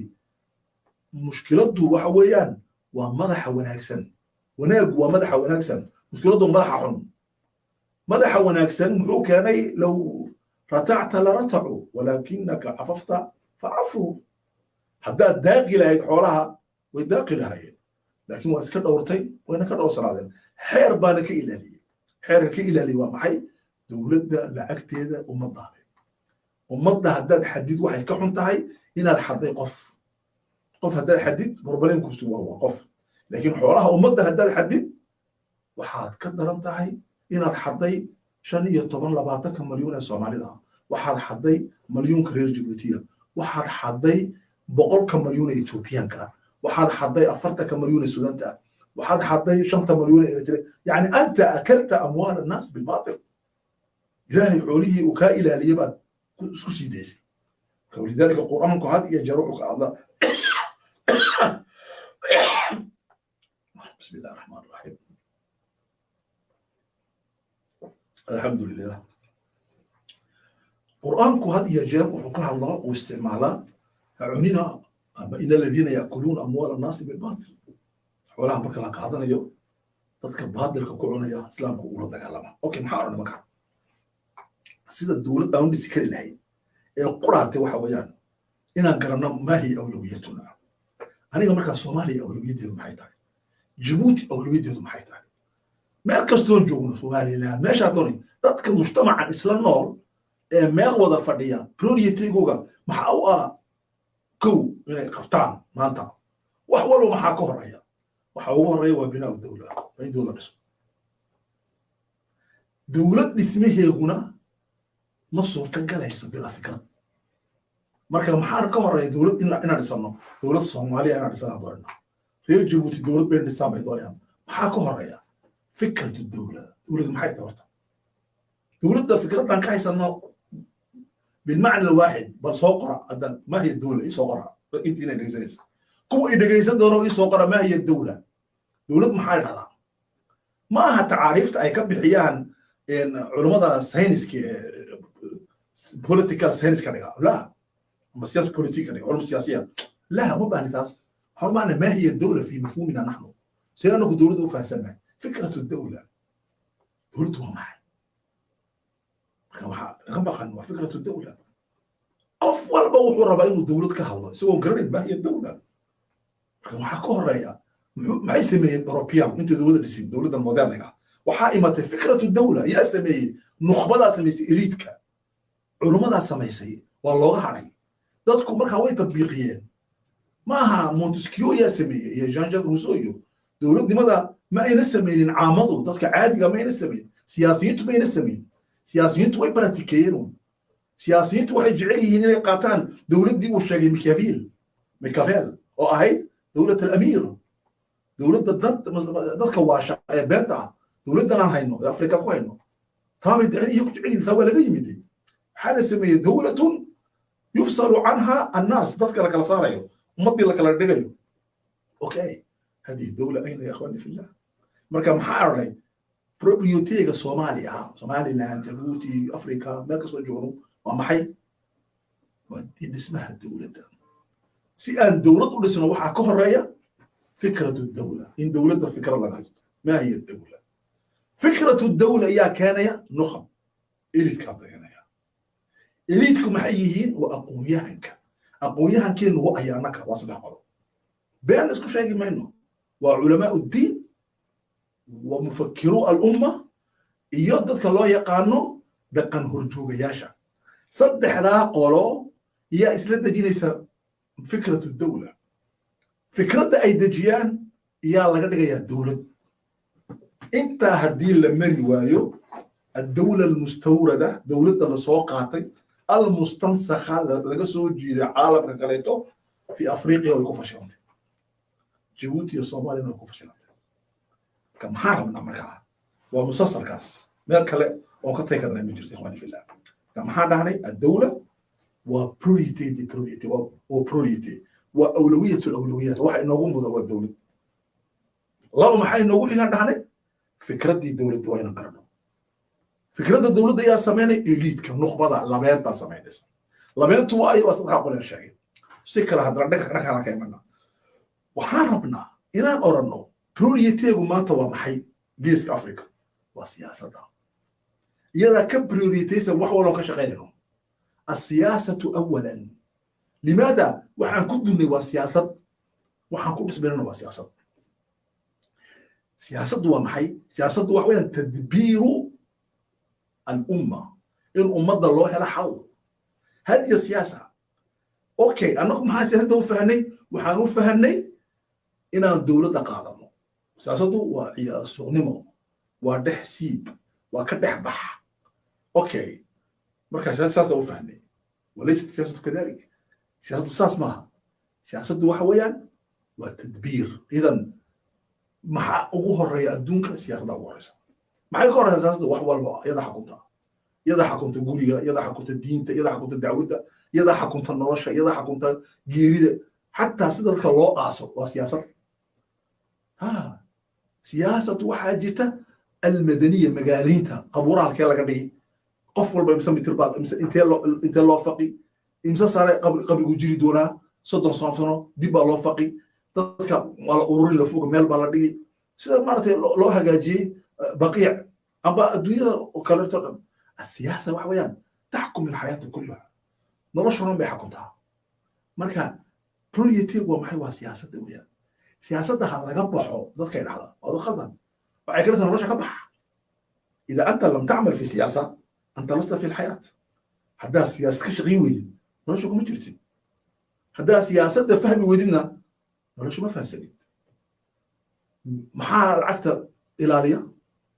mushkiladdu waxa weeyaan waa madaxa wanaagsan wanaagu waa madaxa wanaagsan mushkiladdu madaxa xun madaxa wanaagsan muxuu keenay low ratacta la ratacu walaakinaka cafafta facafuu haddaad daaqi lahayd xoolaha way daaqi lahaayeen laakiin waad iska dhowrtay wayna ka dhowrsanaadeen xeer baana ka ilaaliyey xeerka ka ilaaliyey waa maxay dowladda lacagteeda ummaddaale ummadda haddaad xadid waxay ka xun tahay inaad xadday qof haddaad xadid problemkuusu waa qof laakiin xoolaha ummadda haddaad xadid waxaad ka daran tahay inaad xadday 15-20 malyan ee soomaalida waxaad xadday malyuunka reer jabuutiya waxaad xadday 100 malyan ee etoobiyaanka waxaad xadday 40 malyan ee suudanta waxaad xadday 5 malyan ee eritrea yani anta akalta amwaal annaas bilbaatil ilaahay xoolihii uu kaa ilaaliyey baad isku sii daysay walidaalika qur'aanku had iyo jeer wuxuu ka hadla بسم الله الرحمن الرحيم الحمد لله قرآنكم هذه يجاب وحكاها الله واستعمالا عنينا إن الذين يأكلون أموال الناس بالباطل حولها مركلا قاعدنا يو تذكر باطل كوعنا يا إسلامك ولا دجالنا أوكي محارنا مكان سيد الدولة داون بسكر الله القرآن توحى ويان إن قرنا ما هي أولويتنا aniga markaa Soomaaliya awlawiyaddeedu maxay tahay Djibouti awlawiyaddeedu maxay tahay meel kastoon joogno Somaliland meesha doonay dadka mujtamaca isla nool ee meel wada fadhiya priority-googa maxaa u ah kow inay qabtaan maanta wax walba maxaa ka horeeya waxa ugu horeeya waa binaa dawlad ay dawlad dhiso dawlad dhismaheeguna ma suurtagelayso bila fikrad marka maxaa ka horeeya dawlad inaan dhisano dawlad Soomaaliya inaan dhisano doonaa reer Djibouti dawlad bay dhistaan bay doonayaan maxaa ka horeeya fikratu dawlad dawlad maxay tahay dawladda fikradan ka haysano بالمعنى الواحد بالصقرة هذا ما هي الدولة إيه صقرة أنت هنا دقيسة كم دقيسة دولة إيه صقرة ما هي الدولة دولة محايدة ما هتعرفت أي كم بحيان إن علماء ساينس كي political science كنيجا لا هم سياسة politique كنيجا علوم سياسية لا مو بعني تاس هم ما هي الدولة في مفهومنا نحن سيانك دولة وفاسمة فكرة الدولة دولة ومعي كما خلنا فكرة الدولة أفضل بوحور ربعين الدولة كهذا سووا قرن ما هي الدولة كما حكوا الرأي ما يسميه أوروبيان أنت دولة اسم دولة المودرنة وحائمة فكرة الدولة يا سميه نخبة سميه إليتك علماء سميه والله علي ذاتكم مركا وين تطبيقيين ما مونتسكيو يا سميه يا جان جاك روسويو دولة لماذا ما ينسمين عامضوا ذاتك عادي ما ينسمين سياسيين ما ينسمين سياسيين way براتيكيرون سياسيين waxay jecel yihiin inay qaataan dawladdii uu sheegay Machiavelli oo ahayd dawladda al-amiir dawladda dadka waasha ee beenta dawladdan aan hayno ee Afrika ku hayno taamay iyo ku jecel yihiin laga yimid xal sameeyay dawladun yufsalu anha an-nas dadka la kala saarayo ummadii la kala dhigayo okay hadii dawla ayna ya akhwani fillah marka maxaa arnay propriété Soomaaliya Somaliland Djibouti Afrika meel ka soo joogno waa maxay waa dhismaha dawladda si aan dawlad u dhisno waxa ka horeeya fikratu dawla in dawladda fikrad laga haysto ma hiya dawla fikratu dawla yaa keenaya nukhab elite ka dayanaya elite-ku maxay yihiin waa aqoonyahankeenu waa ayaanaka waa saddex qolo been isku sheegi mayno waa culamaa uddiin ومفكرو الأمة يضدك الله يقانو دقن هرجوغ ياشا صدح لا قولو يا إسلام دجينيسا فكرة الدولة فكرة أي دجيان يا الله قد يا الدولة انت هدين لما روايو الدولة المستوردة دولة السوقاتي المستنسخة لقصو جيدة عالم كاليتو في أفريقيا والكوفاشيونت جيبوتي والصومالي والكوفاشيونت كم حاربنا مركها ومسلسل كاس ما كله وقتها كنا نمجلس إخواني في الله كم حاربنا الدولة وبروريتي دي بروريتي وبروريتي وأولوية الأولويات واحد نقوم بذو الدولة الله ما حي نقول إحنا دهنا فكرة دي دولة وين قرنوا فكرة الدولة دي يا سمعني إليت كم نخبضة لبيان تا سمعني لبيان تو أي وسط حقول الشيء سكر هذا رك على كيمنا وحاربنا إلى أورنو بروريتيغو مانتا waa maxay geeska Afrika waa siyaasadda iyada ka بروريتيسا wax walba ka shaqeynayno السياسة أولاً لماذا waxaan ku dunnay waa siyaasad waxaan ku dhismayno waa siyaasad siyaasaddu waa maxay siyaasaddu wax weeyaan tadbiiru al-umma in ummadda loo helo xal hadiya siyaasa okay annagu maxaa siyaasadda u fahanay waxaan u fahanay inaan dawladda qaadano سياسته وعيار السغنمو وده سيب وكده بح أوكي مركز سياسته وفهمي وليست سياسته كذلك سياسته ساس معها سياسته وحويا والتدبير إذا مع أبوه الرئي الدونك سياسته ورسا مع يقول سياسته وحوال بقى يدا حكمت قوليا يدا حكمت الدين يدا حكمت الدعوة يدا حكمت النرشة يدا حكمت جيريدة حتى سيدة الله أعصر وسياسة سياسة وحاجته المدنية مجالينها قبورها كلا قدي قفل بمسمى تربال انت الله فقي امسا صار قبل وجري دونا صدق صنفنا دي بالله فقي تذكر على أورور اللي فوق مال بلدي سيدا مرة لو هجاجي بقيع أبا الدنيا وكالرت السياسة وحويان تحكم الحياة كلها نرشون بيحكمتها مركا برويتي ومحي وسياسة ويا سياسة هذا قبحه ضد كيد هذا هذا خطأ وعكرت الرجع قبح إذا أنت لم تعمل في السياسة أنت لست في الحياة هذا سياسة كشغي ويدين ولا شو مجرتين هذا سياسة فهم ويدنا ولا شو ما فهم سديد محل عكت إلالية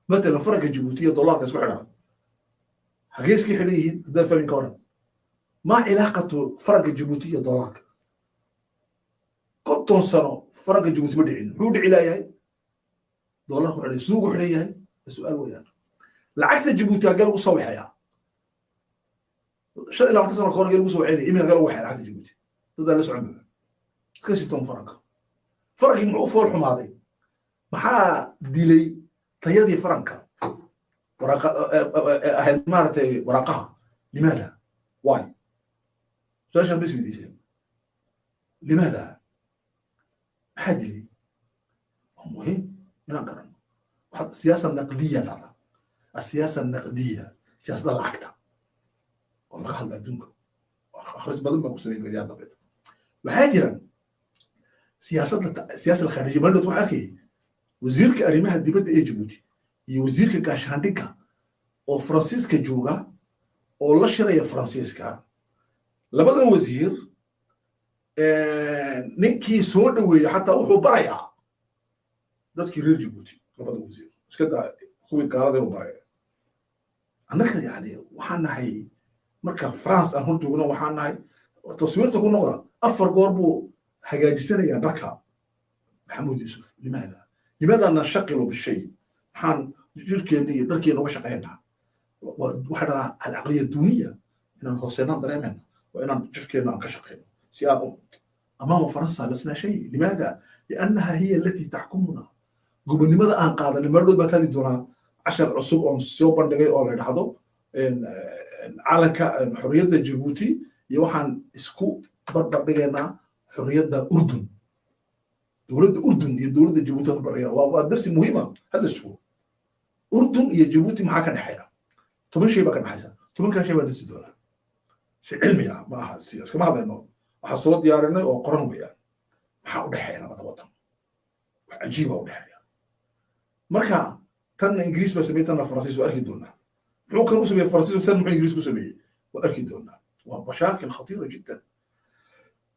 مثلا فرق الجيبوتية دولار كسبحنا حقيس كي حليين هذا فهم كورا ما علاقة فرق الجيبوتية دولار كنتم سنة فرق الجيبوتي بدعين هو دعي لا يهي دولار عليه سوق عليه السؤال وياه لعكت الجيبوتي قال وصوي حياة شو لو اعتصر كورا قال وصوي عليه إيميل قال واحد لعكت الجيبوتي هذا اللي سعبه كسيتهم فرق معوف الحماضي maxaa dilay tayadii faranka ahayd maaragtay waraaqaha limaada why su-aashaan bas weydiiseen limaada maxaa dilay waa muhiim inaan garano waxaad siyaasa naqdiya dhahda asiyaasa naqdiya siyaasadda lacagta oo laga hadla adduunka akhris badan baan ku sameeyay gariyaa dambeed waxaa jira siyaasada alkhaarijiya maldhood waxaa arkayay wasiirka arrimaha dibadda ee Djibouti iyo wasiirka gaashaandhigga oo Faransiiska jooga oo la shiraya Faransiiska labadan wasiir ninkii soo dhaweeyay xataa wuxuu barayaa dadkii reer Djibouti labada wasiir iska daa kuwii gaalada u baraya annaka yani waxaan nahay marka France aan hor joogno waxaan nahay taswiirta ku noqda afar goor buu hagaajisanayaa dharka maxamuud yuusuf لماذا نشغل بالشيء؟ حان جركي دركي نوش قينا وحنا العقلية الدونية إن حسينان دريمنا وإن جركي نكشقين سياق أمام فرنسا لسنا شيء لماذا؟ لأنها هي التي تحكمنا قبل لماذا أنقاذ المردود بكاد دونا 10 عصب أو سيوبان دقي أو لحظة إن على حرية جيبوتي يوحنا اسكو برضه بيجينا حرية الأردن دولة الأردن هي دولة جيبوتي البرية ودرس مهمة هذا الشهور أردن هي جيبوتي معها كان حياة تمن شيء بكن حياة تمن كان شيء بدرس الدولة علمي ما سياسة كما هذا إنه حصوت يارنا وقرن ويا ما حاول حياة ما توتم عجيبة وحياة مركا تن إنجليز بس بيتنا فرنسيس وأركي دونا ممكن نسمي فرنسيس وتن إنجليز بسميه وأركي دونا ومشاكل خطيرة جدا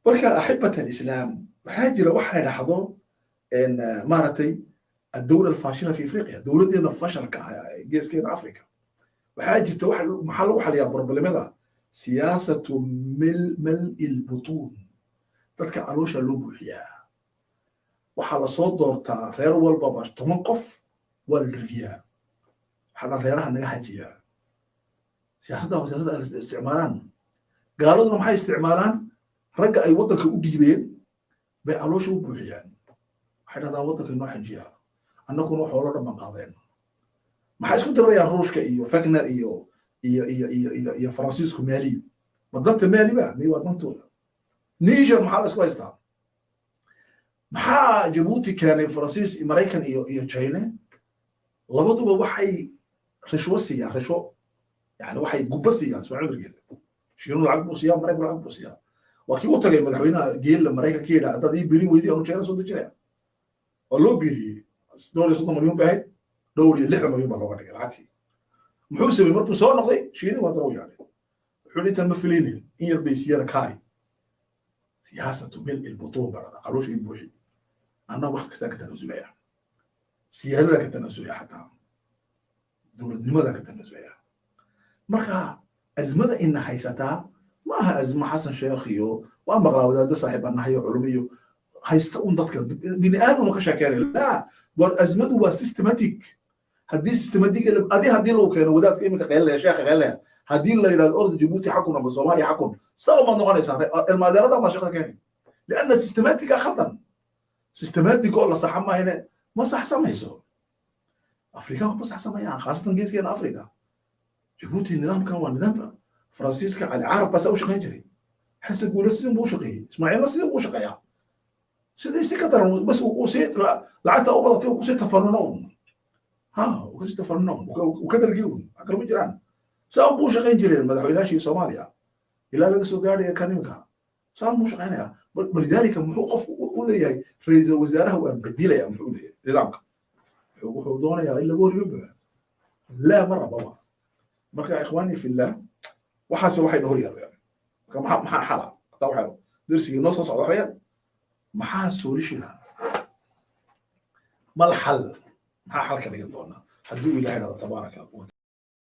مركا أحبة الإسلام وحاجة واحد لاحظوا إن مارتي الدولة الفاشلة في أفريقيا دولتنا فشل كجيس كين أفريقيا وحاجة واحد محل واحد يا برب لماذا سياسة ملء البطون تذكر علوش اللوبوحيا وحال صوت دورتا غير والباباش تمنقف والرياء حنا غيرها نجاحية سياسة الاستعمالان قالوا لهم هاي استعمالان رجع أي وضعك وديبين بيعلوش وبوحيان حين هذا وضعك إنه حجيها أنكم روحوا ولا ربنا قاضين ما حيسكت الريال روشك إيو فاكنر إيو فرانسيسكو مالي بدلت مالي بقى مي ودنتو نيجر محل اسكوايس تاع محا جيبوتي كان فرانسيس أمريكان إيو تشاينا لبضوا بوحي رشوة سيا رشوة يعني وحي قبسيا اسمعوا بالجيل شيرون العقب سيا أمريكا العقب سيا وكي وتجي مدحوينا جيل أمريكا كيدا هذا بيري ويدي أنو تشاينا صوت تشاينا والله بيري دوري 6 مليون باهي دوري 6 مليون بالله عليك العتي محوسب مركو سو نقضي شيني وادرو يعني حولي تمثليني إن يربي سيارة كاي سياسة ملء البطون برا عروش يبوحي أنا واحد كتاك تنزلية سيادة كتنزلية حتى دولة لماذا كتنزلية مركا أزمة إن حيثتها ما أزمة حسن شيخيو وأما غلاوة ده صاحب أنها هي علمية هيستقون ضدك بني آدم وكشاكاري لا والأزمة هو سيستماتيك هدي سيستماتيك اللي هدي لو كانوا ودات كيمك قال يا شيخ قال هدي اللي إلى الأرض جيبوتي حكم أبو الصومالي حكم استوى ما نغني ساعة المادة ده ما شيخ كان لأن سيستماتيك خطأ سيستماتيك ولا صح ما هنا ما صح سميسو أفريقيا ما صح سميان خاصة جيت كان أفريقيا جيبوتي النظام كان نظام فرانسيسكا على العرب بس أوش خنجري حسب ولسنا مو شقي إسماعيل لسنا مو شقيا سيدي سكتر بس وسيت لعتا أوبلتي وسيت تفرنون وسيت تفرنون وكذا رجيون أكلوا جيران سأو بوش غين جيران ما دحوا إلى شيء صوماليا إلى لقى سوغاري كانيمكا صار مش غنيها ولذلك محقق ولا يا رئيس الوزراء هو بديله يا محقق نظامك وحضونا يا إلا قول يبقى لا مرة بابا مركا إخواني في الله وحاسوا واحد هو يعني كم محا حلا طبعا درسي نص صعوبة ما حاسوا ليش لا ما الحل ما حل كده يقولنا هدوء إلى تبارك وتعالى